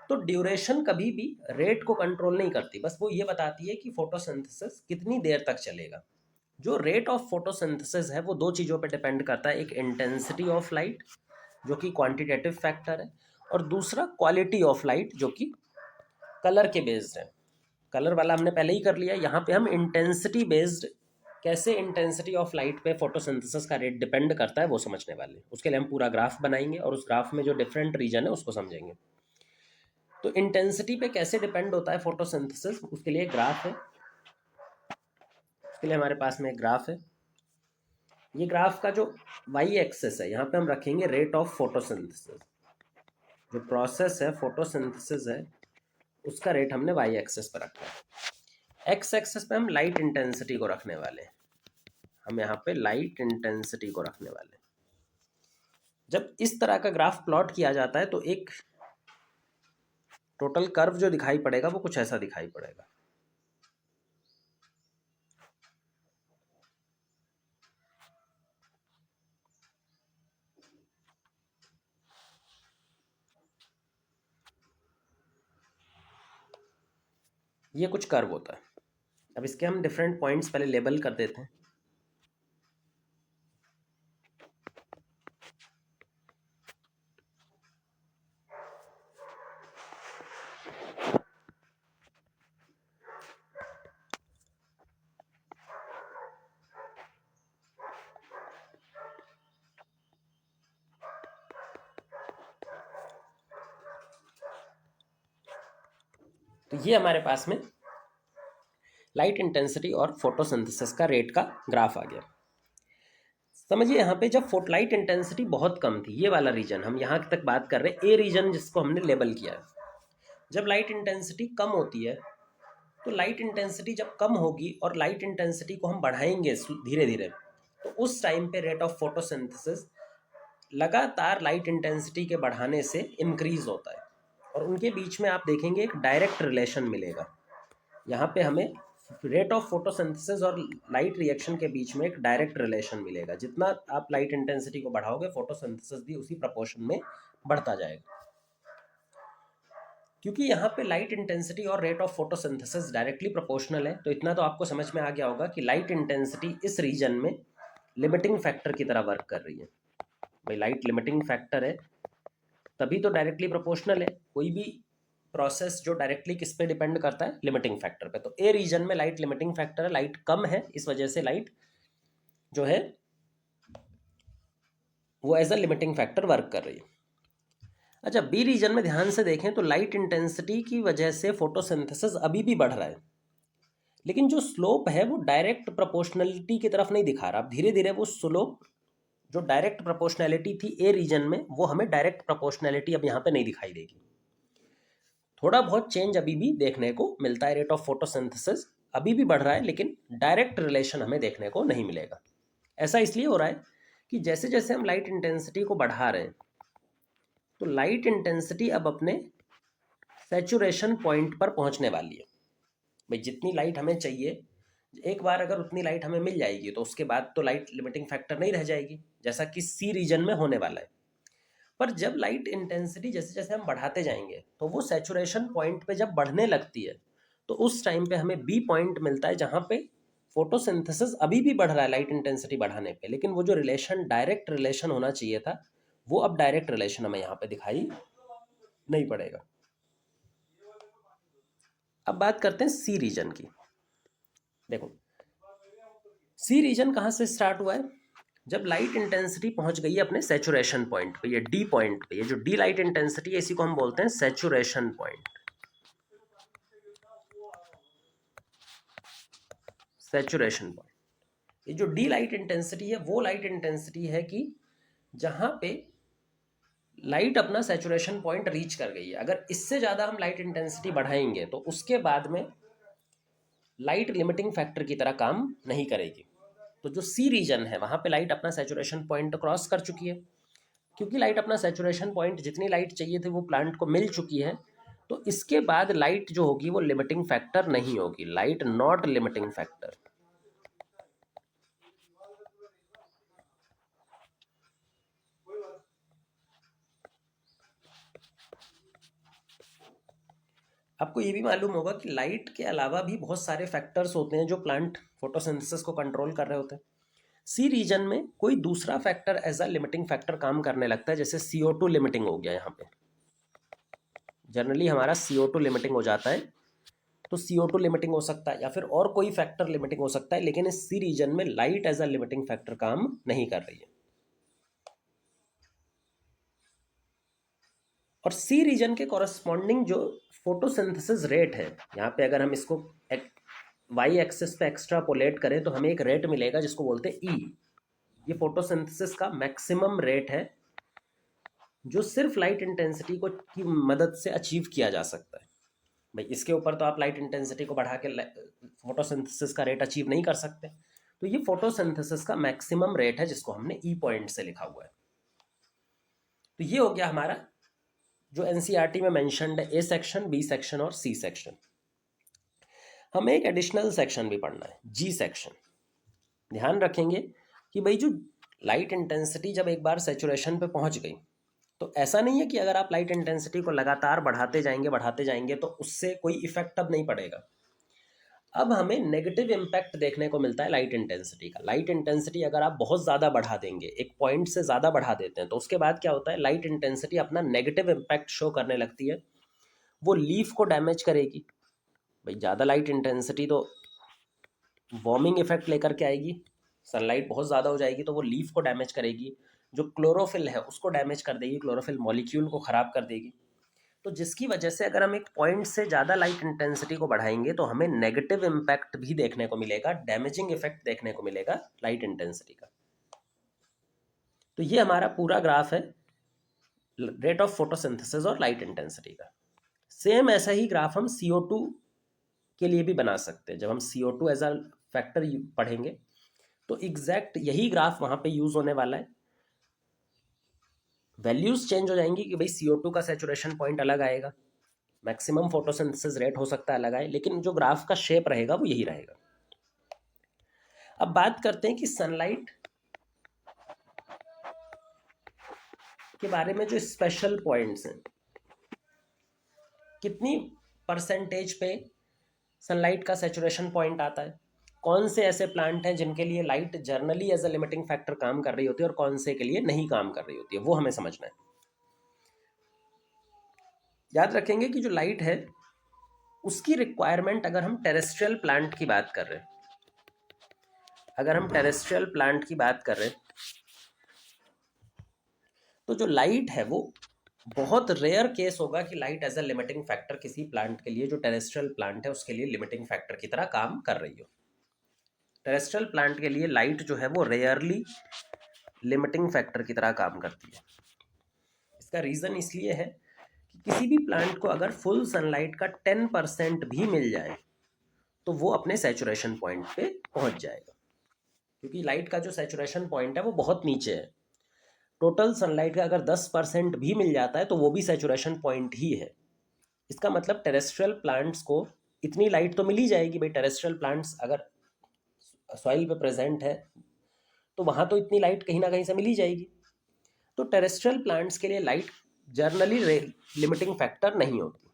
तो ड्यूरेशन कभी भी रेट को कंट्रोल नहीं करती, बस वो ये बताती है कि फोटोसिंथेसिस कितनी देर तक चलेगा। जो रेट ऑफ फोटोसिंथेसिस है वो दो चीज़ों पे डिपेंड करता है, एक इंटेंसिटी ऑफ लाइट जो कि क्वांटिटेटिव फैक्टर है, और दूसरा क्वालिटी ऑफ लाइट जो कि कलर के बेस्ड है। कलर वाला हमने पहले ही कर लिया, यहाँ पे हम इंटेंसिटी बेस्ड कैसे इंटेंसिटी ऑफ लाइट पे फोटोसिंथेसिस का रेट डिपेंड करता है वो समझने वाले। उसके लिए हम पूरा ग्राफ बनाएंगे और उस ग्राफ में जो डिफरेंट रीजन है उसको समझेंगे। तो इंटेंसिटी पे कैसे डिपेंड होता है फोटोसिंथेसिस, उसके लिए ग्राफ है। उसके लिए हमारे पास में एक ग्राफ है। ये ग्राफ का जो वाई एक्सेस है यहाँ पे हम रखेंगे रेट ऑफ फोटोसिंथेसिस। जो प्रोसेस है फोटोसिंथेसिस है उसका रेट हमने वाई एक्सेस पर रखा है। एक्स एक्सेस पे हम लाइट इंटेंसिटी को रखने वाले हैं। हम यहाँ पे लाइट इंटेंसिटी को रखने वाले हैं। जब इस तरह का ग्राफ प्लॉट किया जाता है तो एक टोटल कर्व जो दिखाई पड़ेगा वो कुछ ऐसा दिखाई पड़ेगा। ये कुछ कर्व होता है। अब इसके हम डिफरेंट पॉइंट्स पहले लेबल कर देते हैं। तो ये हमारे पास में लाइट इंटेंसिटी और फोटोसिंथेसिस का रेट का ग्राफ आ गया। समझिए यहाँ पे जब लाइट इंटेंसिटी बहुत कम थी, ये वाला रीजन हम यहाँ तक बात कर रहे हैं, ए रीजन जिसको हमने लेबल किया है। जब लाइट इंटेंसिटी कम होती है तो लाइट इंटेंसिटी जब कम होगी और लाइट इंटेंसिटी को हम बढ़ाएंगे धीरे धीरे, तो उस टाइम पे रेट ऑफ फोटोसिंथेसिस लगातार लाइट इंटेंसिटी के बढ़ाने से इंक्रीज होता है, और उनके बीच में आप देखेंगे एक डायरेक्ट रिलेशन मिलेगा। यहाँ पे हमें रेट ऑफ फोटोसिंथेसिस और लाइट रिएक्शन के बीच में एक डायरेक्ट रिलेशन मिलेगा। जितना आप लाइट इंटेंसिटी को बढ़ाओगे फोटोसिंथेसिस भी उसी प्रपोर्शन में बढ़ता जाएगा। क्योंकि यहाँ पे लाइट इंटेंसिटी और rate of photosynthesis directly proportional है, तो इतना तो आपको समझ में आ गया होगा कि लाइट इंटेंसिटी इस रीजन में लिमिटिंग फैक्टर की तरह वर्क कर रही है। भाई लाइट लिमिटिंग फैक्टर है तभी तो डायरेक्टली प्रोपोर्शनल है। कोई भी प्रोसेस जो डायरेक्टली किस पे डिपेंड करता है, लिमिटिंग फैक्टर पे। तो ए रीजन में लाइट लिमिटिंग फैक्टर है, लाइट कम है, इस वजह से लाइट जो है वो as a limiting factor work कर रही है। अच्छा, बी रीजन में ध्यान से देखें तो लाइट इंटेंसिटी की वजह से फोटोसिंथेसिस अभी भी बढ़ रहा है, लेकिन जो स्लोप है वो डायरेक्ट प्रोपोर्शनलिटी की तरफ नहीं दिखा रहा। अब धीरे धीरे वो स्लोप जो डायरेक्ट प्रोपोर्शनैलिटी थी ए रीजन में, वो हमें डायरेक्ट प्रोपोर्शनैलिटी अब यहाँ पे नहीं दिखाई देगी। थोड़ा बहुत चेंज अभी भी देखने को मिलता है। रेट ऑफ फोटोसिंथेसिस अभी भी बढ़ रहा है, लेकिन डायरेक्ट रिलेशन हमें देखने को नहीं मिलेगा। ऐसा इसलिए हो रहा है कि जैसे जैसे हम लाइट इंटेंसिटी को बढ़ा रहे हैं तो लाइट इंटेंसिटी अब अपने सैचुरेशन पॉइंट पर पहुंचने वाली है। भाई जितनी लाइट हमें चाहिए, एक बार अगर उतनी लाइट हमें मिल जाएगी तो उसके बाद तो लाइट लिमिटिंग फैक्टर नहीं रह जाएगी, जैसा कि सी रीजन में होने वाला है। पर जब लाइट इंटेंसिटी जैसे जैसे हम बढ़ाते जाएंगे तो वो सैचुरेशन पॉइंट पे जब बढ़ने लगती है तो उस टाइम पे हमें बी पॉइंट मिलता है जहाँ पे फोटोसिंथेसिस अभी भी बढ़ रहा है लाइट इंटेंसिटी बढ़ाने पे, लेकिन वो जो रिलेशन डायरेक्ट रिलेशन होना चाहिए था वो अब डायरेक्ट रिलेशन हमें यहाँ पे दिखाई नहीं पड़ेगा। अब बात करते हैं सी रीजन की। देखो सी रीजन कहाँ से स्टार्ट हुआ है, जब लाइट इंटेंसिटी पहुंच गई है अपने सैचुरेशन पॉइंट पे, ये डी पॉइंट पे, ये जो डी लाइट इंटेंसिटी है इसी को हम बोलते हैं सैचुरेशन पॉइंट। सैचुरेशन पॉइंट ये जो डी लाइट इंटेंसिटी है वो लाइट इंटेंसिटी है कि जहाँ पे लाइट अपना सैचुरेशन पॉइंट रीच कर गई है। अगर इससे ज़्यादा हम लाइट इंटेंसिटी बढ़ाएंगे तो उसके बाद में लाइट लिमिटिंग फैक्टर की तरह काम नहीं करेगी। तो जो सी रीजन है वहाँ पे लाइट अपना सैचुरेशन पॉइंट क्रॉस कर चुकी है। क्योंकि लाइट अपना सैचुरेशन पॉइंट, जितनी लाइट चाहिए थी वो प्लांट को मिल चुकी है, तो इसके बाद लाइट जो होगी वो लिमिटिंग फैक्टर नहीं होगी, लाइट नॉट लिमिटिंग फैक्टर। आपको ये भी मालूम होगा कि लाइट के अलावा भी बहुत सारे फैक्टर्स होते हैं जो प्लांट फोटोसिंथेसिस को कंट्रोल कर रहे होते हैं। सी रीजन में कोई दूसरा factor as a limiting factor काम करने लगता है, जैसे CO2 लिमिटिंग हो गया। यहाँ पे जनरली हमारा CO2 लिमिटिंग हो जाता है, तो CO2 लिमिटिंग हो सकता है या फिर और कोई फैक्टर लिमिटिंग हो सकता है, लेकिन इस सी रीजन में light as a limiting factor काम नहीं कर रही है। और सी रीजन के कॉरस्पॉन्डिंग जो फोटोसिंथेसिस रेट है, यहाँ पे अगर हम इसको वाई एक्सिस पे एक्स्ट्रापोलेट करें तो हमें एक रेट मिलेगा जिसको बोलते हैं ई। ये फोटोसिंथेसिस का मैक्सिमम रेट है जो सिर्फ लाइट इंटेंसिटी को की मदद से अचीव किया जा सकता है। भाई इसके ऊपर तो आप लाइट इंटेंसिटी को बढ़ा के फोटोसिंथेसिस का रेट अचीव नहीं कर सकते। तो ये फोटोसिंथेसिस का मैक्सिमम रेट है जिसको हमने ई पॉइंट से लिखा हुआ है। तो ये हो गया हमारा जो एनसीईआरटी में मेंशन्ड है, ए सेक्शन, बी सेक्शन और सी सेक्शन। हमें एक एडिशनल सेक्शन भी पढ़ना है, जी सेक्शन। ध्यान रखेंगे कि भाई जो लाइट इंटेंसिटी जब एक बार सैचुरेशन पे पहुंच गई, तो ऐसा नहीं है कि अगर आप लाइट इंटेंसिटी को लगातार बढ़ाते जाएंगे तो उससे कोई इफेक्ट अब नहीं पड़ेगा। अब हमें नेगेटिव इम्पैक्ट देखने को मिलता है लाइट इंटेंसिटी का। लाइट इंटेंसिटी अगर आप बहुत ज़्यादा बढ़ा देंगे, एक पॉइंट से ज़्यादा बढ़ा देते हैं, तो उसके बाद क्या होता है, लाइट इंटेंसिटी अपना नेगेटिव इम्पैक्ट शो करने लगती है। वो लीफ को डैमेज करेगी। भाई ज़्यादा लाइट इंटेंसिटी तो वार्मिंग इफेक्ट लेकर के आएगी। सनलाइट बहुत ज़्यादा हो जाएगी तो वो लीफ को डैमेज करेगी, जो क्लोरोफिल है उसको डैमेज कर देगी, क्लोरोफिल मॉलिक्यूल को ख़राब कर देगी। तो जिसकी वजह से अगर हम एक पॉइंट से ज़्यादा लाइट इंटेंसिटी को बढ़ाएंगे तो हमें नेगेटिव इम्पैक्ट भी देखने को मिलेगा, डैमेजिंग इफेक्ट देखने को मिलेगा लाइट इंटेंसिटी का। तो ये हमारा पूरा ग्राफ है रेट ऑफ फोटोसिंथेसिस और लाइट इंटेंसिटी का। सेम ऐसा ही ग्राफ हम CO2 के लिए भी बना सकते हैं। जब हम CO2 एज अ फैक्टर पढ़ेंगे तो एग्जैक्ट यही ग्राफ वहाँ पे यूज़ होने वाला है। वैल्यूज़ चेंज हो जाएंगी कि भाई CO2 का सैचुरेशन पॉइंट अलग आएगा, मैक्सिमम फोटोसिंथेसिस रेट हो सकता है अलग आए, लेकिन जो ग्राफ का शेप रहेगा वो यही रहेगा। अब बात करते हैं कि सनलाइट के बारे में जो स्पेशल पॉइंट्स हैं, कितनी परसेंटेज पे सनलाइट का सैचुरेशन पॉइंट आता है, कौन से ऐसे प्लांट हैं जिनके लिए light generally as a limiting factor काम कर रही होती है और कौन से के लिए नहीं काम कर रही होती है, वो हमें समझना है। याद रखेंगे कि जो लाइट है उसकी रिक्वायरमेंट, अगर हम टेरेस्ट्रियल प्लांट की बात कर रहे हैं, तो जो लाइट है वो बहुत रेयर केस होगा कि light as a limiting factor किसी प्लांट के लिए, जो टेरेस्ट्रियल प्लांट है उसके लिए लिमिटिंग फैक्टर की तरह काम कर रही हो। टेरेस्ट्रियल प्लांट के लिए लाइट जो है वो रेयरली लिमिटिंग फैक्टर की तरह काम करती है। इसका रीज़न इसलिए है कि किसी भी प्लांट को अगर फुल सनलाइट का 10% भी मिल जाए तो वो अपने सैचुरेशन पॉइंट पे पहुंच जाएगा, क्योंकि लाइट का जो सैचुरेशन पॉइंट है वो बहुत नीचे है। टोटल सनलाइट का अगर 10% भी मिल जाता है तो वो भी सैचुरेशन पॉइंट ही है। इसका मतलब टेरेस्ट्रियल प्लांट्स को इतनी लाइट तो मिल ही जाएगी। भाई टेरेस्ट्रियल प्लांट्स अगर सॉइल पे प्रेजेंट है तो वहाँ तो इतनी लाइट कहीं ना कहीं से मिल ही जाएगी। तो टेरेस्ट्रियल प्लांट्स के लिए लाइट जर्नली लिमिटिंग फैक्टर नहीं होती,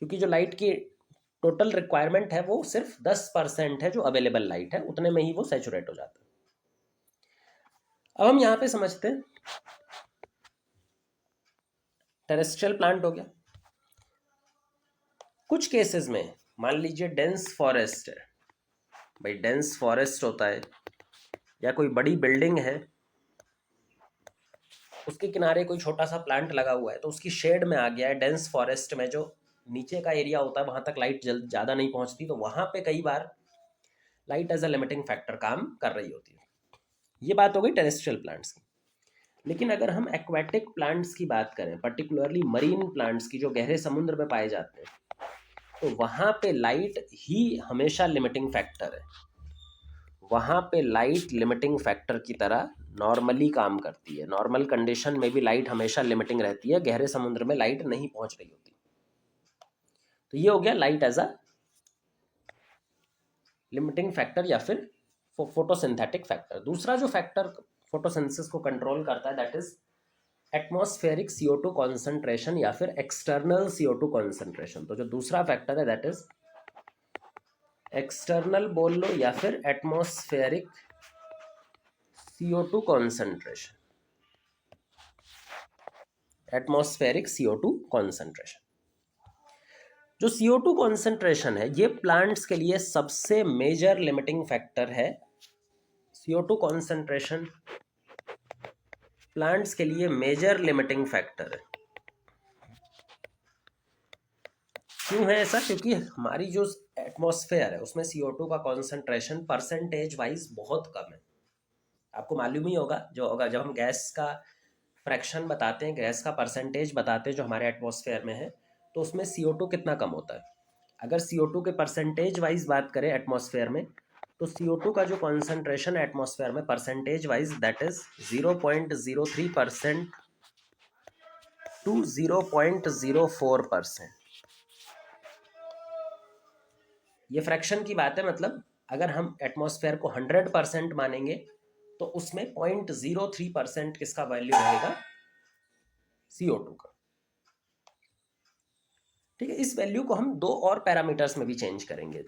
क्योंकि जो लाइट की टोटल रिक्वायरमेंट है वो सिर्फ 10% है, जो अवेलेबल लाइट है उतने में ही वो सैचुरेट हो जाता है। अब हम यहाँ पे समझते हैं, टेरेस्ट्रियल प्लांट हो गया। कुछ केसेस में मान लीजिए डेंस फॉरेस्ट है, भाई डेंस फॉरेस्ट होता है या कोई बड़ी बिल्डिंग है, उसके किनारे कोई छोटा सा प्लांट लगा हुआ है तो उसकी शेड में आ गया है। डेंस फॉरेस्ट में जो नीचे का एरिया होता है वहाँ तक लाइट ज़्यादा नहीं पहुँचती, तो वहाँ पे कई बार light as a limiting factor काम कर रही होती है। ये बात हो गई टेरेस्ट्रियल प्लांट्स की। लेकिन अगर हम एक्वाटिक प्लांट्स की बात करें, पर्टिकुलरली मरीन प्लांट्स की जो गहरे समुद्र में पाए जाते हैं, तो वहाँ पे लाइट ही हमेशा लिमिटिंग फैक्टर है। वहाँ पे लाइट लिमिटिंग फैक्टर की तरह नॉर्मली काम करती है। नॉर्मल कंडीशन में भी लाइट हमेशा लिमिटिंग रहती है, गहरे समुद्र में लाइट नहीं पहुँच रही होती। तो ये हो गया light as a limiting factor या फिर फोटोसिंथेटिक फैक्टर। दूसरा जो फैक्टर फोटोसिंथेसिस को कंट्रोल करता है that is atmospheric CO2 concentration या फिर एक्सटर्नल CO2 कॉन्सेंट्रेशन। तो जो दूसरा फैक्टर है दैट इज एक्सटर्नल बोल लो या फिर atmospheric CO2 concentration. Atmospheric CO2 concentration, जो CO2 कॉन्सेंट्रेशन है, ये प्लांट्स के लिए सबसे मेजर लिमिटिंग फैक्टर है। CO2 कॉन्सेंट्रेशन प्लांट्स के लिए मेजर लिमिटिंग फैक्टर है। क्यों है ऐसा? क्योंकि हमारी जो एटमॉस्फेयर है उसमें CO2 का कॉन्सेंट्रेशन परसेंटेज वाइज बहुत कम है। आपको मालूम ही होगा, जो होगा जब हम गैस का फ्रैक्शन बताते हैं, गैस का परसेंटेज बताते हैं जो हमारे एटमॉस्फेयर में है, तो उसमें CO2 कितना कम होता है। अगर CO2 के परसेंटेज वाइज बात करें एटमॉस्फेयर में, तो CO2 का जो कॉन्सेंट्रेशन एटमॉस्फेयर में percentage wise that is 0.03% to 0.04%। ये फ्रैक्शन की बात है, मतलब अगर हम एटमॉस्फेयर को 100% मानेंगे तो उसमें 0.03% किसका वैल्यू रहेगा? CO2 का। ठीक है, इस वैल्यू को हम दो और पैरामीटर्स में भी चेंज करेंगे।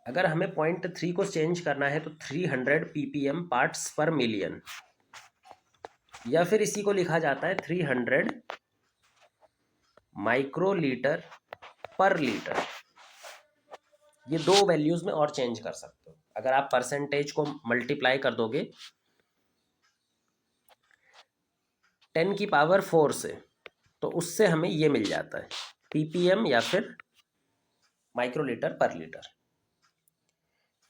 अगर हमें 0.3 को चेंज करना है तो 300 ppm पार्ट्स पर मिलियन, या फिर इसी को लिखा जाता है 300 माइक्रोलीटर पर लीटर। ये दो वैल्यूज में और चेंज कर सकते हो। अगर आप परसेंटेज को मल्टीप्लाई कर दोगे 10 की पावर 4 से, तो उससे हमें ये मिल जाता है ppm या फिर माइक्रोलीटर पर लीटर।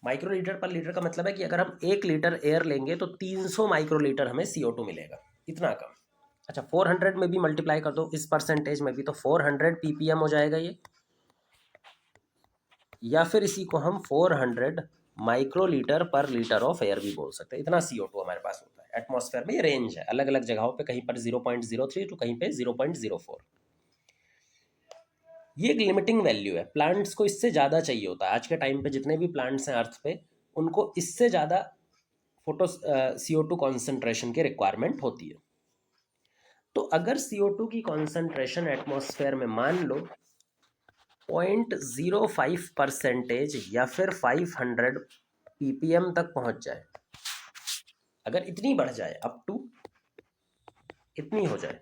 माइक्रोलीटर पर लीटर का मतलब है कि अगर हम 1 लीटर एयर लेंगे तो 300 माइक्रोलीटर हमें CO2 मिलेगा, इतना कम। अच्छा, 400 में भी मल्टीप्लाई कर दो इस परसेंटेज में भी, तो 400 ppm हो जाएगा ये, या फिर इसी को हम 400 माइक्रोलीटर पर लीटर ऑफ एयर भी बोल सकते हैं। इतना CO2 हमारे पास होता है एटमॉस्फेयर में। ये रेंज है, अलग अलग जगहों पे, कहीं पर 0.03 तो कहीं पे 0.04। ये एक लिमिटिंग वैल्यू है। प्लांट्स को इससे ज़्यादा चाहिए होता है। आज के टाइम पे जितने भी प्लांट्स हैं अर्थ पे, उनको इससे ज़्यादा CO2 कॉन्सेंट्रेशन की रिक्वायरमेंट होती है। तो अगर CO2 की कॉन्सेंट्रेशन एटमॉस्फेयर में मान लो 0.05% या फिर 500 ppm तक पहुंच जाए, अगर इतनी बढ़ जाए, अप टू इतनी हो जाए,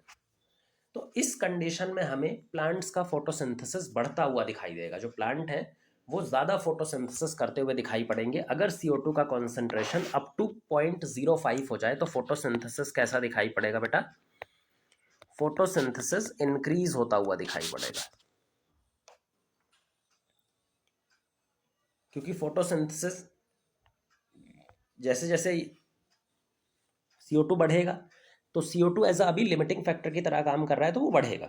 तो इस कंडीशन में हमें प्लांट्स का फोटोसिंथेसिस बढ़ता हुआ दिखाई देगा। जो प्लांट है वो ज़्यादा फोटोसिंथेसिस करते हुए दिखाई पड़ेंगे। अगर CO2 का कॉन्सेंट्रेशन अप टू 0.05 हो जाए तो फोटोसिंथेसिस कैसा दिखाई पड़ेगा बेटा? फोटोसिंथेसिस इंक्रीज होता हुआ दिखाई पड़ेगा, क्योंकि फोटोसिंथेसिस जैसे जैसे CO2 बढ़ेगा तो CO2 एज अभी लिमिटिंग फैक्टर की तरह काम कर रहा है, तो वो बढ़ेगा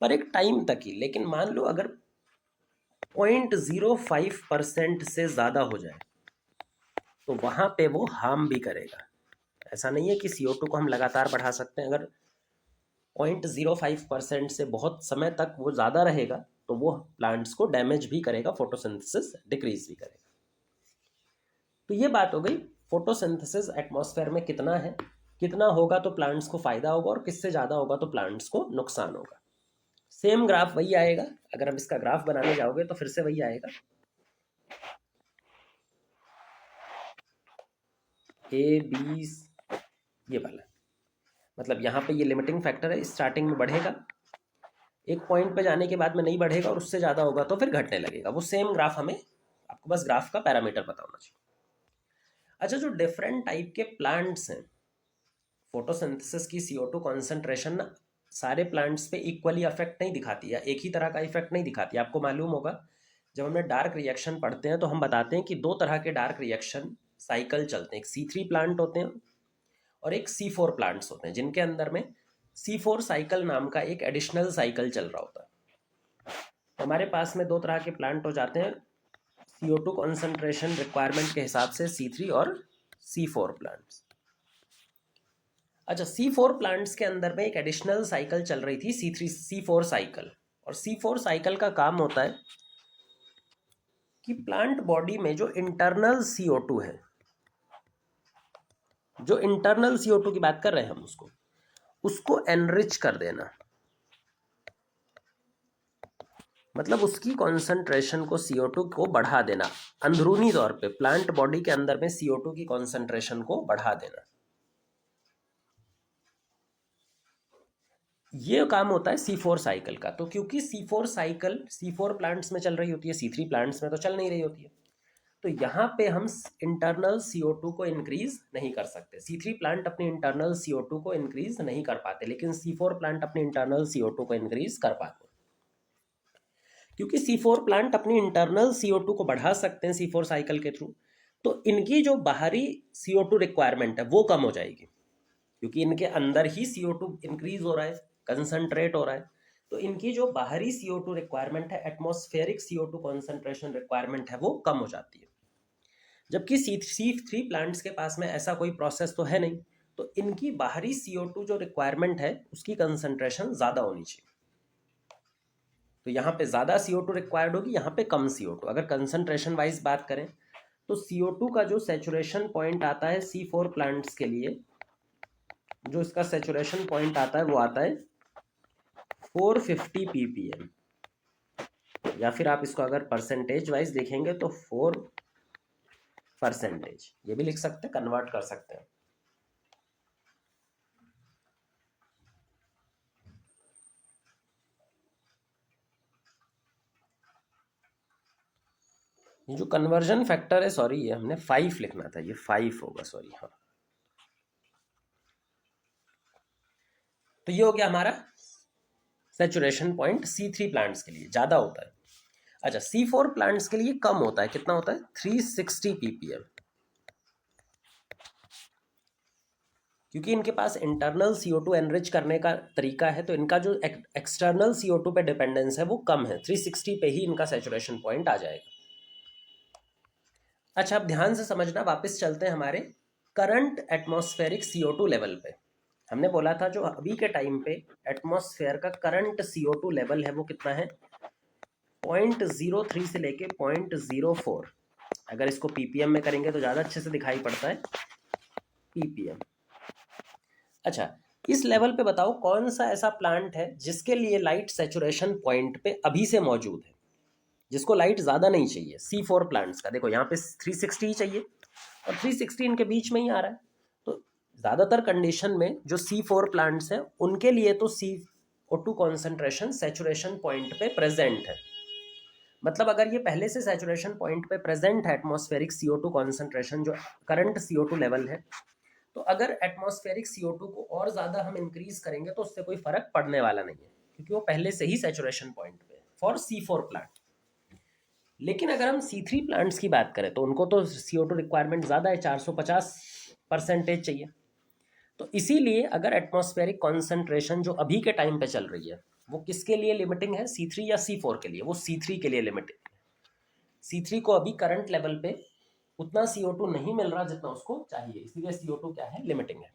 पर एक टाइम तक ही। लेकिन मान लो अगर 0.05% से ज़्यादा हो जाए तो वहाँ पे वो हार्म भी करेगा। ऐसा नहीं है कि CO2 को हम लगातार बढ़ा सकते हैं। अगर 0.05% से बहुत समय तक वो ज़्यादा रहेगा तो वो प्लांट्स को डैमेज भी करेगा, फोटोसिंथेसिस डिक्रीज भी करेगा। तो ये बात हो गई फोटोसिंथेसिस एटमॉस्फेयर में कितना है, कितना होगा तो प्लांट्स को फायदा होगा और किससे ज़्यादा होगा तो प्लांट्स को नुकसान होगा। सेम ग्राफ वही आएगा। अगर हम इसका ग्राफ बनाने जाओगे तो फिर से वही आएगा, A, B, ये वाला। मतलब यहाँ पे ये लिमिटिंग फैक्टर है, स्टार्टिंग में बढ़ेगा, एक पॉइंट पे जाने के बाद में नहीं बढ़ेगा और उससे ज़्यादा होगा तो फिर घटने लगेगा। वो सेम ग्राफ हमें, आपको बस ग्राफ का पैरामीटर पता होना चाहिए। अच्छा, जो डिफरेंट टाइप के प्लांट्स हैं, फोटोसिंथेसिस की CO2 कॉन्सेंट्रेशन ना सारे प्लांट्स पे इक्वली इफेक्ट नहीं दिखाती या एक ही तरह का इफेक्ट नहीं दिखाती। आपको मालूम होगा जब हमने डार्क रिएक्शन पढ़ते हैं तो हम बताते हैं कि दो तरह के डार्क रिएक्शन साइकिल चलते हैं, एक C3 प्लांट होते हैं और एक C4 प्लांट्स होते हैं, जिनके अंदर में C4 साइकिल नाम का एक एडिशनल साइकिल चल रहा होता है। तो हमारे पास में दो तरह के प्लांट हो जाते हैं CO2 कॉन्सेंट्रेशन रिक्वायरमेंट के हिसाब से, C3 और C4 प्लांट्स। अच्छा, C4 प्लांट्स के अंदर में एक एडिशनल साइकिल चल रही थी, C4 साइकिल। और C4 साइकिल का काम होता है कि प्लांट बॉडी में जो इंटरनल CO2 है, जो इंटरनल CO2 की बात कर रहे हैं हम, उसको एनरिच कर देना, मतलब उसकी कॉन्सेंट्रेशन को CO2 को बढ़ा देना, अंदरूनी तौर पे प्लांट बॉडी के अंदर में CO2 की कॉन्सेंट्रेशन को बढ़ा देना, ये काम होता है C4 साइकिल का। तो क्योंकि C4 साइकिल C4 प्लांट्स में चल रही होती है, C3 प्लांट्स में तो चल नहीं रही होती है, तो यहाँ पे हम इंटरनल CO2 को इंक्रीज नहीं कर सकते। C3 प्लांट अपने इंटरनल CO2 को इंक्रीज नहीं कर पाते, लेकिन C4 प्लांट अपने इंटरनल CO2 को इंक्रीज कर पाते हैं। क्योंकि C4 प्लांट अपनी इंटरनल CO2 को बढ़ा सकते हैं C4 साइकिल के थ्रू, तो इनकी जो बाहरी CO2 रिक्वायरमेंट है वो कम हो जाएगी, क्योंकि इनके अंदर ही CO2 इंक्रीज हो रहा है, कंसंट्रेट हो रहा है, तो इनकी जो बाहरी CO2 रिक्वायरमेंट है, एटमॉस्फेरिक CO2 कॉन्सेंट्रेशन रिक्वायरमेंट है, वो कम हो जाती है। जबकि C3 प्लांट्स के पास में ऐसा कोई प्रोसेस तो है नहीं, तो इनकी बाहरी CO2 जो रिक्वायरमेंट है उसकी कंसंट्रेशन ज़्यादा होनी चाहिए। तो यहाँ पे ज़्यादा CO2 रिक्वायर्ड होगी, यहाँ पे कम CO2। अगर कंसंट्रेशन वाइज बात करें तो CO2 का जो सैचुरेशन पॉइंट आता है C4 प्लांट्स के लिए, जो इसका सैचुरेशन पॉइंट आता है वो आता है 450 ppm, या फिर आप इसको अगर परसेंटेज वाइज देखेंगे तो 4%, ये भी लिख सकते हैं, कन्वर्ट कर सकते हैं। ये जो कन्वर्जन फैक्टर है, सॉरी ये हमने 5 लिखना था, ये 5 होगा, सॉरी। हाँ, तो ये हो गया हमारा सैचुरेशन पॉइंट C3 प्लांट्स के लिए ज़्यादा होता है। अच्छा, C4 प्लांट्स के लिए कम होता है, कितना होता है? 360 ppm, क्योंकि इनके पास इंटरनल CO2 एनरिच करने का तरीका है, तो इनका जो एक्सटर्नल CO2 पे डिपेंडेंस है वो कम है, 360 पे ही इनका सैचुरेशन पॉइंट आ जाएगा। अच्छा, अब ध्यान से समझना, वापस चलते हैं हमारे करंट एटमॉस्फेरिक CO2 लेवल पे। हमने बोला था जो अभी के टाइम पे एटमॉस्फेयर का करंट CO2 लेवल है वो कितना है? 0.03 से लेके 0.04। अगर इसको ppm में करेंगे तो ज़्यादा अच्छे से दिखाई पड़ता है, ppm। अच्छा, इस लेवल पे बताओ कौन सा ऐसा प्लांट है जिसके लिए लाइट सैचुरेशन पॉइंट पे अभी से मौजूद है, जिसको लाइट ज़्यादा नहीं चाहिए? C4 प्लांट्स का देखो, यहाँ पे 360 ही चाहिए और 360 इनके बीच में ही आ रहा है। तो ज़्यादातर कंडीशन में जो C4 प्लांट्स हैं उनके लिए तो CO2 कॉन्सेंट्रेशन सैचुरेशन पॉइंट पे प्रेजेंट है। मतलब अगर ये पहले से सैचुरेशन पॉइंट पे प्रेजेंट है एटमॉस्फेरिक CO2 कॉन्सेंट्रेशन, जो करंट CO2 लेवल है, तो अगर एटमॉस्फेरिक CO2 को और ज़्यादा हम इंक्रीज करेंगे तो उससे कोई फर्क पड़ने वाला नहीं है, क्योंकि वो पहले से ही सैचुरेशन पॉइंट पे फॉर C4 प्लांट। लेकिन अगर हम C3 प्लांट्स की बात करें तो उनको तो CO2 रिक्वायरमेंट ज़्यादा है, 450% चाहिए। तो इसीलिए अगर एटमॉस्फेरिक कॉन्सेंट्रेशन जो अभी के टाइम पे चल रही है वो किसके लिए लिमिटिंग है? C3 या C4 के लिए? वो C3 के लिए लिमिटिंग है। C3 को अभी करंट लेवल पे उतना CO2 नहीं मिल रहा जितना उसको चाहिए, इसीलिए CO2 क्या है? लिमिटिंग है।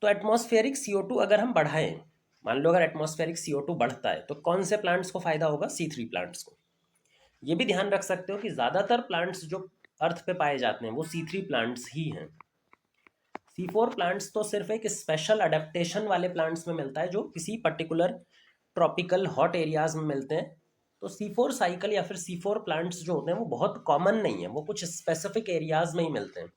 तो एटमॉस्फेरिक CO2 अगर हम बढ़ाएं, मान लो अगर एटमॉस्फेरिक CO2 बढ़ता है तो कौन से प्लांट्स को फायदा होगा? C3 प्लांट्स को। ये भी ध्यान रख सकते हो कि ज़्यादातर प्लांट्स जो अर्थ पे पाए जाते हैं वो C3 प्लांट्स ही हैं। C4 प्लांट्स तो सिर्फ एक स्पेशल अडेप्टेशन वाले प्लांट्स में मिलता है, जो किसी पर्टिकुलर ट्रॉपिकल हॉट एरियाज में मिलते हैं। तो C4 साइकिल या फिर C4 प्लांट्स जो होते हैं वो बहुत कॉमन नहीं है, वो कुछ स्पेसिफिक एरियाज में ही मिलते हैं।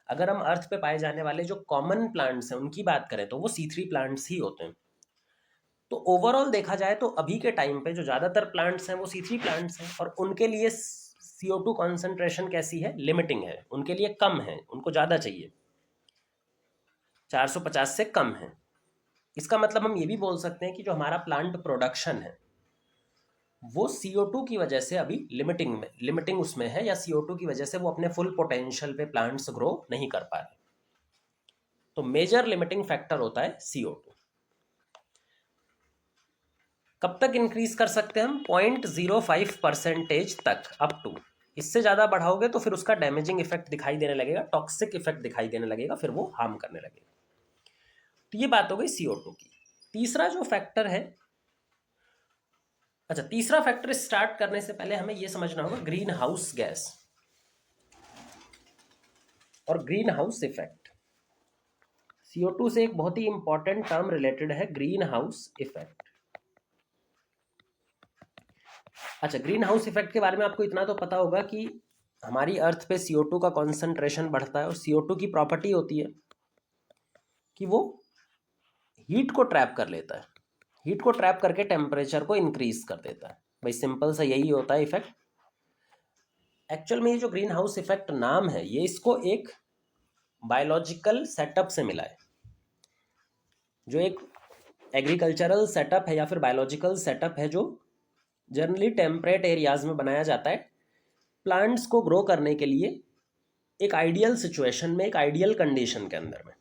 अगर हम अर्थ पे पाए जाने वाले जो कॉमन प्लांट्स हैं उनकी बात करें तो वो C3 प्लांट्स ही होते हैं। तो ओवरऑल देखा जाए तो अभी के टाइम पे जो ज़्यादातर प्लांट्स हैं वो C3 प्लांट्स हैं, और उनके लिए CO2 कॉन्सेंट्रेशन कैसी है? लिमिटिंग है, उनके लिए कम है, उनको ज़्यादा चाहिए, 450 से कम है। इसका मतलब हम ये भी बोल सकते हैं कि जो हमारा प्लांट प्रोडक्शन है वो CO2 की वजह से अभी लिमिटिंग उसमें है, या CO2 की वजह से वो अपने फुल पोटेंशियल पे प्लांट्स ग्रो नहीं कर पा रहे। तो मेजर लिमिटिंग फैक्टर होता है CO2। कब तक इंक्रीज कर सकते हैं हम? 0.05% तक, अप टू। इससे ज़्यादा बढ़ाओगे तो फिर उसका डैमेजिंग इफेक्ट दिखाई देने लगेगा, टॉक्सिक इफेक्ट दिखाई देने लगेगा, फिर वो हार्म करने लगेगा। तो ये बात हो गई CO2 की। तीसरा जो फैक्टर है, अच्छा, तीसरा फैक्टर स्टार्ट करने से पहले हमें ये समझना होगा ग्रीन हाउस गैस और ग्रीन हाउस इफेक्ट। CO2 से एक बहुत ही इंपॉर्टेंट टर्म रिलेटेड है, ग्रीन हाउस इफेक्ट। अच्छा, ग्रीन हाउस इफेक्ट के बारे में आपको इतना तो पता होगा कि हमारी अर्थ पे CO2 का कॉन्सेंट्रेशन बढ़ता है, और CO2 की प्रॉपर्टी होती है कि वो हीट को ट्रैप कर लेता है, हीट को ट्रैप करके टेम्परेचर को इंक्रीज कर देता है। भाई सिंपल सा यही होता है इफेक्ट। एक्चुअल में ये जो ग्रीन हाउस इफेक्ट नाम है, ये इसको एक बायोलॉजिकल सेटअप से मिला है। जो एक एग्रीकल्चरल सेटअप है या फिर बायोलॉजिकल सेटअप है, जो जनरली टेम्परेट एरियाज में बनाया जाता है प्लांट्स को ग्रो करने के लिए, एक आइडियल सिचुएशन में, एक आइडियल कंडीशन के अंदर में।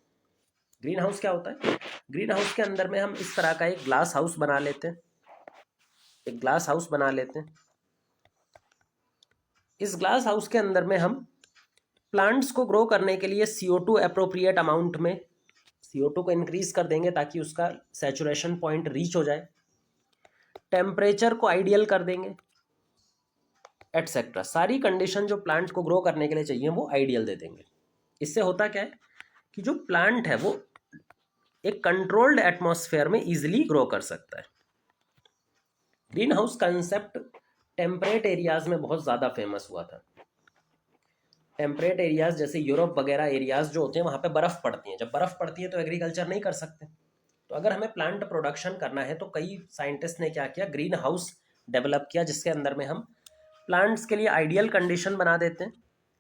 ग्रीन हाउस क्या होता है? ग्रीन हाउस के अंदर में हम इस तरह का एक ग्लास हाउस बना लेते हैं, एक ग्लास हाउस बना लेते हैं। इस ग्लास हाउस के अंदर में हम प्लांट्स को ग्रो करने के लिए CO2 अप्रोप्रिएट अमाउंट में CO2 को इंक्रीज कर देंगे ताकि उसका सैचुरेशन पॉइंट रीच हो जाए, टेम्परेचर को आइडियल कर देंगे, एटसेट्रा। सारी कंडीशन जो प्लांट को ग्रो करने के लिए चाहिए वो आइडियल दे देंगे। इससे होता क्या है कि जो प्लांट है वो एक कंट्रोल्ड एटमॉस्फेयर में इजीली ग्रो कर सकता है। Green house concept temperate areas में बहुत ज़्यादा फेमस हुआ था। टेम्परेट एरियाज जैसे यूरोप वगैरह एरियाज जो होते हैं, वहाँ पे बर्फ़ पड़ती है। जब बर्फ़ पड़ती है तो एग्रीकल्चर नहीं कर सकते। तो अगर हमें प्लांट प्रोडक्शन करना है तो कई साइंटिस्ट ने क्या किया, ग्रीन हाउस डेवलप किया, जिसके अंदर में हम प्लांट्स के लिए आइडियल कंडीशन बना देते हैं,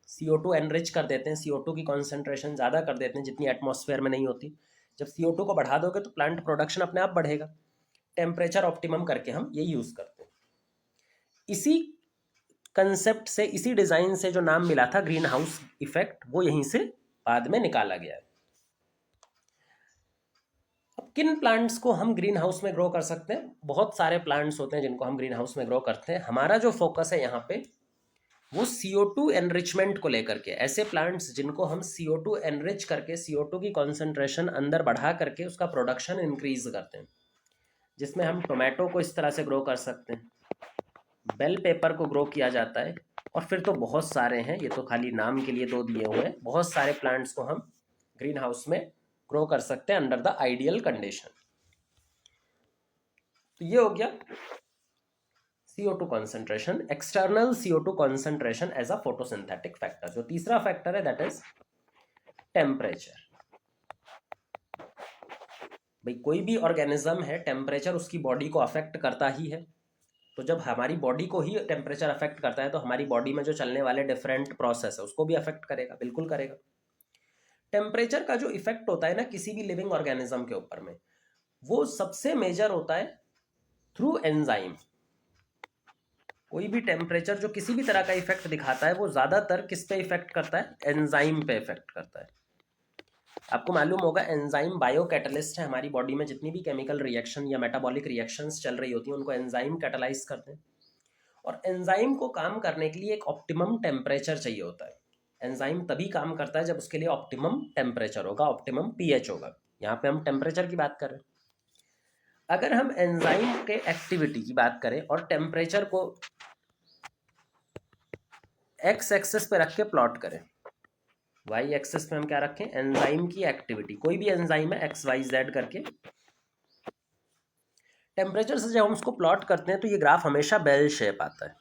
CO2 एनरिच कर देते हैं, CO2 की कॉन्सेंट्रेशन ज़्यादा कर देते हैं जितनी एटमॉस्फेयर में नहीं होती। जब CO2 को बढ़ा दोगे तो प्लांट प्रोडक्शन अपने आप बढ़ेगा। टेम्परेचर ऑप्टिमम करके हम ये यूज़ करते हैं। इसी कंसेप्ट से, इसी डिज़ाइन से जो नाम मिला था ग्रीन हाउस इफेक्ट, वो यहीं से बाद में निकाला गया है। अब किन प्लांट्स को हम ग्रीन हाउस में ग्रो कर सकते हैं? बहुत सारे प्लांट्स होते हैं जिनको हम ग्रीन हाउस में ग्रो करते हैं। हमारा जो फोकस है यहाँ पे वो CO2 एनरिचमेंट को लेकर के, ऐसे प्लांट्स जिनको हम CO2 एनरिच करके CO2 की कॉन्सेंट्रेशन अंदर बढ़ा करके उसका प्रोडक्शन इंक्रीज करते हैं, जिसमें हम टोमेटो को इस तरह से ग्रो कर सकते हैं, बेल पेपर को ग्रो किया जाता है, और फिर तो बहुत सारे हैं, ये तो खाली नाम के लिए दो दिए हुए हैं। बहुत सारे प्लांट्स को हम ग्रीन हाउस में ग्रो कर सकते हैं अंडर द आइडियल कंडीशन। तो ये हो गया CO2 concentration, external CO2 concentration as a photosynthetic factor. जो तीसरा फैक्टर है दैट इज टेम्परेचर। भाई कोई भी ऑर्गेनिज्म है, टेम्परेचर उसकी बॉडी को अफेक्ट करता ही है। तो जब हमारी बॉडी को ही टेम्परेचर अफेक्ट करता है तो हमारी बॉडी में जो चलने वाले डिफरेंट प्रोसेस है उसको भी अफेक्ट करेगा, बिल्कुल करेगा। टेम्परेचर का जो इफेक्ट होता है ना किसी भी लिविंग ऑर्गेनिज्म के ऊपर में, वो सबसे मेजर होता है थ्रू एंजाइम। कोई भी टेम्परेचर जो किसी भी तरह का इफेक्ट दिखाता है वो ज़्यादातर किस पे इफेक्ट करता है? एंजाइम पे इफेक्ट करता है। आपको मालूम होगा एंजाइम बायो कैटलिस्ट है। हमारी बॉडी में जितनी भी केमिकल रिएक्शन या मेटाबॉलिक रिएक्शंस चल रही होती हैं उनको एंजाइम कैटलाइज करते हैं, और एंजाइम को काम करने के लिए एक ऑप्टिमम टेम्परेचर चाहिए होता है। एंजाइम तभी काम करता है जब उसके लिए ऑप्टिमम टेम्परेचर होगा, ऑप्टिमम pH होगा। यहाँ पे हम टेम्परेचर की बात कर रहे हैं। अगर हम एंजाइम के एक्टिविटी की बात करें और टेम्परेचर को एक्स एक्सेस पे रख के प्लॉट करें, वाई एक्सेस पे हम क्या रखें? एंजाइम की एक्टिविटी। कोई भी एंजाइम है XYZ करके, टेम्परेचर से जब हम उसको प्लॉट करते हैं तो ये ग्राफ हमेशा बेल शेप आता है।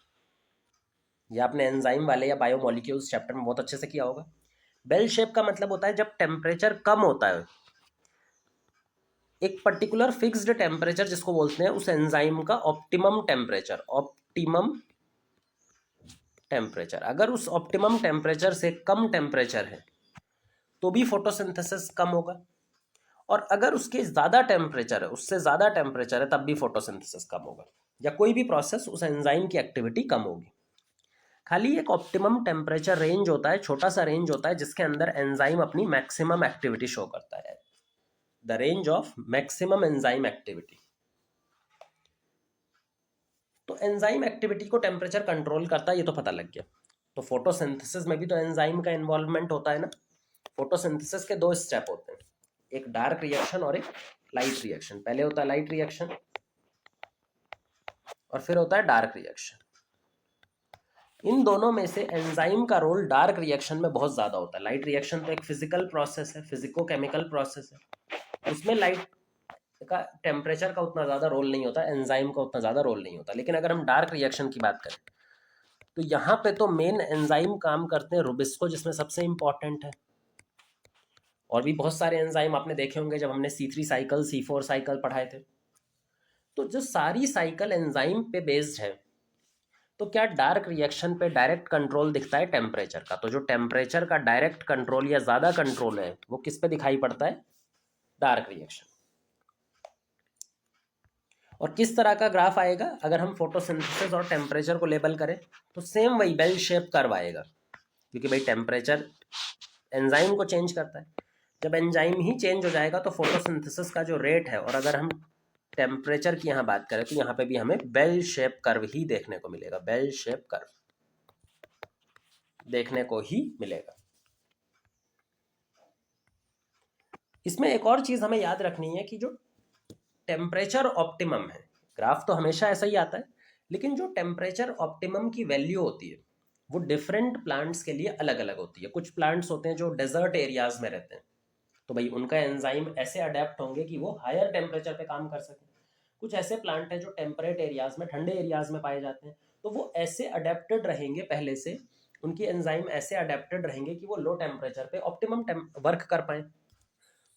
ये आपने एंजाइम वाले या बायोमोलिक्यूल्स चैप्टर में बहुत अच्छे से किया होगा। बेल शेप का मतलब होता है जब टेम्परेचर कम होता है, एक पर्टिकुलर फिक्स्ड टेम्परेचर जिसको बोलते हैं उस एंजाइम का ऑप्टिमम टेम्परेचर, ऑप्टिमम टेम्परेचर। अगर उस ऑप्टिमम टेम्परेचर से कम टेम्परेचर है तो भी फोटोसिंथेसिस कम होगा, और अगर उसके ज़्यादा टेम्परेचर है, उससे ज़्यादा टेम्परेचर है, तब भी फोटोसिंथेसिस कम होगा, या कोई भी प्रोसेस उस एंजाइम की एक्टिविटी कम होगी। खाली एक ऑप्टिमम टेम्परेचर रेंज होता है, छोटा सा रेंज होता है, जिसके अंदर एंजाइम अपनी मैक्सिमम एक्टिविटी शो करता है, the range of maximum enzyme activity. तो एंजाइम एक्टिविटी को टेम्परेचर कंट्रोल करता है, ये तो पता लग गया। तो फोटोसिंथेसिस में भी तो एंजाइम का इन्वॉल्वमेंट होता है ना। फोटोसिंथेसिस के दो स्टेप होते हैं, एक डार्क रिएक्शन और एक लाइट रिएक्शन। पहले होता है लाइट रिएक्शन और फिर होता है डार्क रिएक्शन। इन दोनों में से एंजाइम का रोल डार्क रिएक्शन में बहुत ज़्यादा होता है। लाइट रिएक्शन तो एक फिजिकल प्रोसेस है, फिजिको केमिकल प्रोसेस है, उसमें लाइट का टेम्परेचर का उतना ज़्यादा रोल नहीं होता, एंजाइम का उतना ज़्यादा रोल नहीं होता। लेकिन अगर हम डार्क रिएक्शन की बात करें तो यहाँ पे तो मेन एंजाइम काम करते हैं रुबिस्को, जिसमें सबसे इंपॉर्टेंट है। और भी बहुत सारे एंजाइम आपने देखे होंगे जब हमने C3 साइकिल C4 साइकिल पढ़ाए थे। तो जो सारी साइकिल एंजाइम पे बेस्ड है, तो क्या डार्क रिएक्शन पे डायरेक्ट कंट्रोल दिखता है टेम्परेचर का। तो जो टेम्परेचर का डायरेक्ट कंट्रोल या ज़्यादा कंट्रोल है, वो किस पे दिखाई पड़ता है, डार्क रिएक्शन। और किस तरह का ग्राफ आएगा अगर हम फोटोसिंथेसिस और टेम्परेचर को लेबल करें, तो सेम वही बेल शेप कर्व आएगा, क्योंकि भाई टेम्परेचर एंजाइम को चेंज करता है। जब एंजाइम ही चेंज हो जाएगा तो फोटोसिंथेसिस का जो रेट है, और अगर हम टेम्परेचर की यहाँ बात करें तो यहाँ पे भी हमें बेल शेप कर्व ही देखने को मिलेगा, बेल शेप कर्व देखने को ही मिलेगा। इसमें एक और चीज़ हमें याद रखनी है कि जो टेम्परेचर ऑप्टिमम है, ग्राफ तो हमेशा ऐसा ही आता है, लेकिन जो टेम्परेचर ऑप्टिमम की वैल्यू होती है वो डिफरेंट प्लांट्स के लिए अलग अलग होती है। कुछ प्लांट्स होते हैं जो डेजर्ट एरियाज में रहते हैं, तो भाई उनका एंजाइम ऐसे अडेप्ट होंगे कि वो हायर टेम्परेचर पे काम कर सकें। कुछ ऐसे प्लांट हैं जो टेम्परेट एरियाज में, ठंडे एरियाज में पाए जाते हैं, तो वो ऐसे अडेप्टेड रहेंगे पहले से, उनकी एंजाइम ऐसे अडेप्टेड रहेंगे कि वो लो टेम्परेचर पे ऑप्टिमम वर्क कर पाए।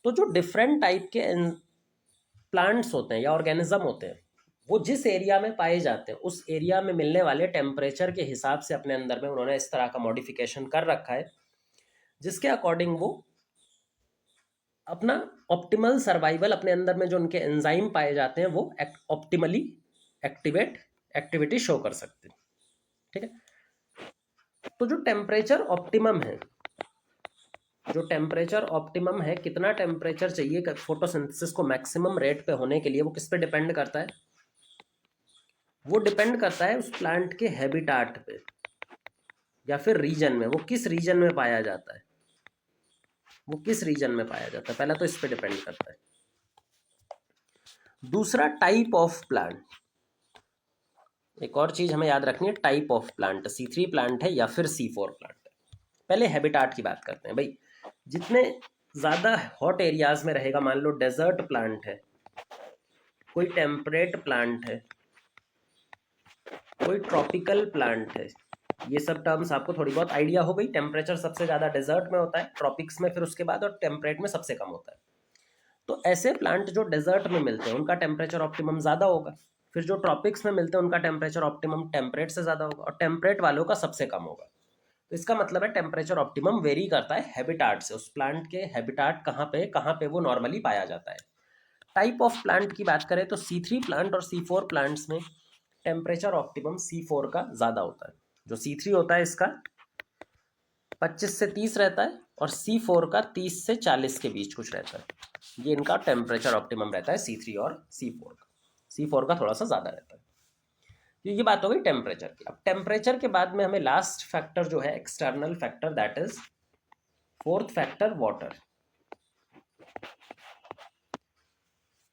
तो जो डिफरेंट टाइप के प्लांट्स होते हैं या ऑर्गेनिज्म होते हैं, वो जिस एरिया में पाए जाते हैं उस एरिया में मिलने वाले टेम्परेचर के हिसाब से अपने अंदर में उन्होंने इस तरह का मॉडिफिकेशन कर रखा है, जिसके अकॉर्डिंग वो अपना ऑप्टिमल सर्वाइवल, अपने अंदर में जो उनके एंजाइम पाए जाते हैं वो ऑप्टिमली एक्टिविटी शो कर सकते हैं। ठीक है। तो जो टेम्परेचर ऑप्टिमम है, जो टेम्परेचर ऑप्टिमम है, कितना टेम्परेचर चाहिए फोटोसिंथेसिस को मैक्सिमम रेट पे होने के लिए, वो किस पे डिपेंड करता है, वो डिपेंड करता है उस प्लांट के हैबिटाट पे या फिर रीजन में, वो किस रीजन में पाया जाता है, वो किस रीजन में पाया जाता है, पहला तो इस पे डिपेंड करता है। दूसरा टाइप ऑफ प्लांट, एक और चीज हमें याद रखनी है, type of plant, C3 plant है या फिर C4 प्लांट है। पहले हैबिटाट की बात करते हैं। भाई जितने ज़्यादा हॉट एरियाज में रहेगा, मान लो डेजर्ट प्लांट है, कोई टेम्परेट प्लांट है, कोई ट्रॉपिकल प्लांट है, ये सब टर्म्स आपको थोड़ी बहुत आइडिया हो गई। टेम्परेचर सबसे ज़्यादा डेजर्ट में होता है, ट्रॉपिक्स में फिर उसके बाद, और टेम्परेट में सबसे कम होता है। तो ऐसे प्लांट जो डेजर्ट में मिलते हैं उनका टेम्परेचर ऑप्टिमम ज़्यादा होगा, फिर जो ट्रॉपिक्स में मिलते हैं उनका टेम्परेचर ऑप्टिमम टेम्परेट से ज़्यादा होगा, और टेम्परेट वालों का सबसे कम होगा। तो इसका मतलब है टेम्परेचर ऑप्टिमम वेरी करता है हैबिटाट से, उस प्लांट के हैबिटाट कहाँ पे वो नॉर्मली पाया जाता है। टाइप ऑफ प्लांट की बात करें तो C3 प्लांट और C4 प्लांट्स में टेम्परेचर ऑप्टिमम C4 का ज़्यादा होता है। जो C3 होता है इसका 25 से 30 रहता है, और C4 का 30 से 40 के बीच कुछ रहता है। ये इनका टेम्परेचर ऑप्टिमम रहता है C3 और C4 का। C4 का थोड़ा सा ज़्यादा रहता है। तो ये बात हो गई टेम्परेचर की। अब टेम्परेचर के बाद में हमें लास्ट फैक्टर जो है external factor, that is fourth factor, water.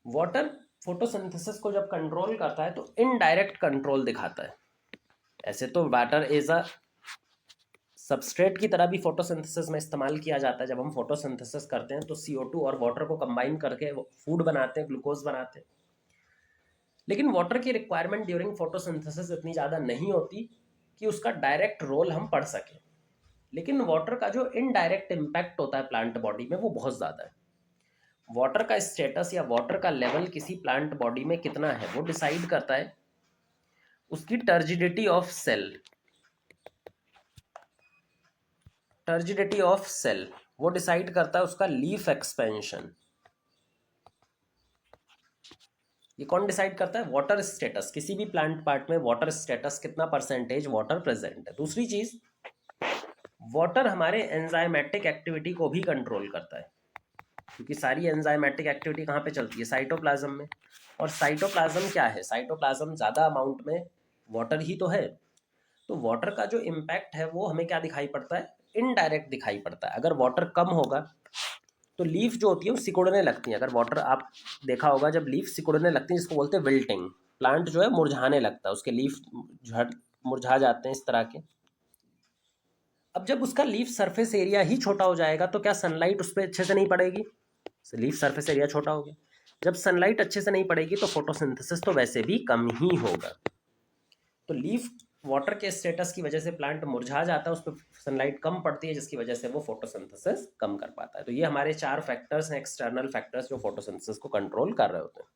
Water photosynthesis को जब कंट्रोल करता है तो इनडायरेक्ट कंट्रोल दिखाता है। ऐसे तो वाटर इज अ सबस्ट्रेट की तरह भी फोटोसिंथेसिस में इस्तेमाल किया जाता है। जब हम फोटोसिंथेसिस करते हैं तो CO2 और वाटर को कंबाइन करके फूड बनाते हैं, ग्लूकोज बनाते हैं। लेकिन वाटर की रिक्वायरमेंट ड्यूरिंग फोटोसिंथेसिस इतनी ज़्यादा नहीं होती कि उसका डायरेक्ट रोल हम पढ़ सकें। लेकिन वाटर का जो इनडायरेक्ट इम्पैक्ट होता है प्लांट बॉडी में वो बहुत ज़्यादा है। वाटर का स्टेटस या वाटर का लेवल किसी प्लांट बॉडी में कितना है वो डिसाइड करता है उसकी turgidity of cell. Turgidity of cell वो डिसाइड करता है उसका लीफ एक्सपेंशन। ये कौन डिसाइड करता है? Water status. किसी भी प्लांट पार्ट में वाटर स्टेटस कितना परसेंटेज वाटर प्रेजेंट है। दूसरी चीज, वाटर हमारे एंजाइमेटिक एक्टिविटी को भी कंट्रोल करता है, क्योंकि सारी एंजाइमेटिक एक्टिविटी कहाँ पे चलती है? साइटोप्लाज्म में। और साइटोप्लाज्म क्या है? साइटोप्लाज्म ज़्यादा अमाउंट में वाटर ही तो है। तो वाटर का जो इम्पैक्ट है वो हमें क्या दिखाई पड़ता है? इनडायरेक्ट दिखाई पड़ता है। अगर वाटर कम होगा तो लीफ जो होती है वो सिकुड़ने लगती है। अगर वाटर, आप देखा होगा जब लीफ सिकुड़ने लगती है, जिसको बोलते हैं विल्टिंग, प्लांट जो है मुरझाने लगता है, उसके लीफ झड़ मुरझा जाते हैं इस तरह के। अब जब उसका लीफ सरफेस एरिया ही छोटा हो जाएगा तो क्या सनलाइट उस पर अच्छे से नहीं पड़ेगी? लीफ सरफेस एरिया छोटा हो गया, जब सनलाइट अच्छे से नहीं पड़ेगी तो फोटोसिंथेसिस तो वैसे भी कम ही होगा। तो लीफ वाटर के स्टेटस की वजह से प्लांट मुरझा जाता है, उस पर सनलाइट कम पड़ती है, जिसकी वजह से वो फोटोसिंथेसिस कम कर पाता है। तो ये हमारे 4 फैक्टर्स हैं, एक्सटर्नल फैक्टर्स, जो फोटोसिंथेसिस को कंट्रोल कर रहे होते हैं।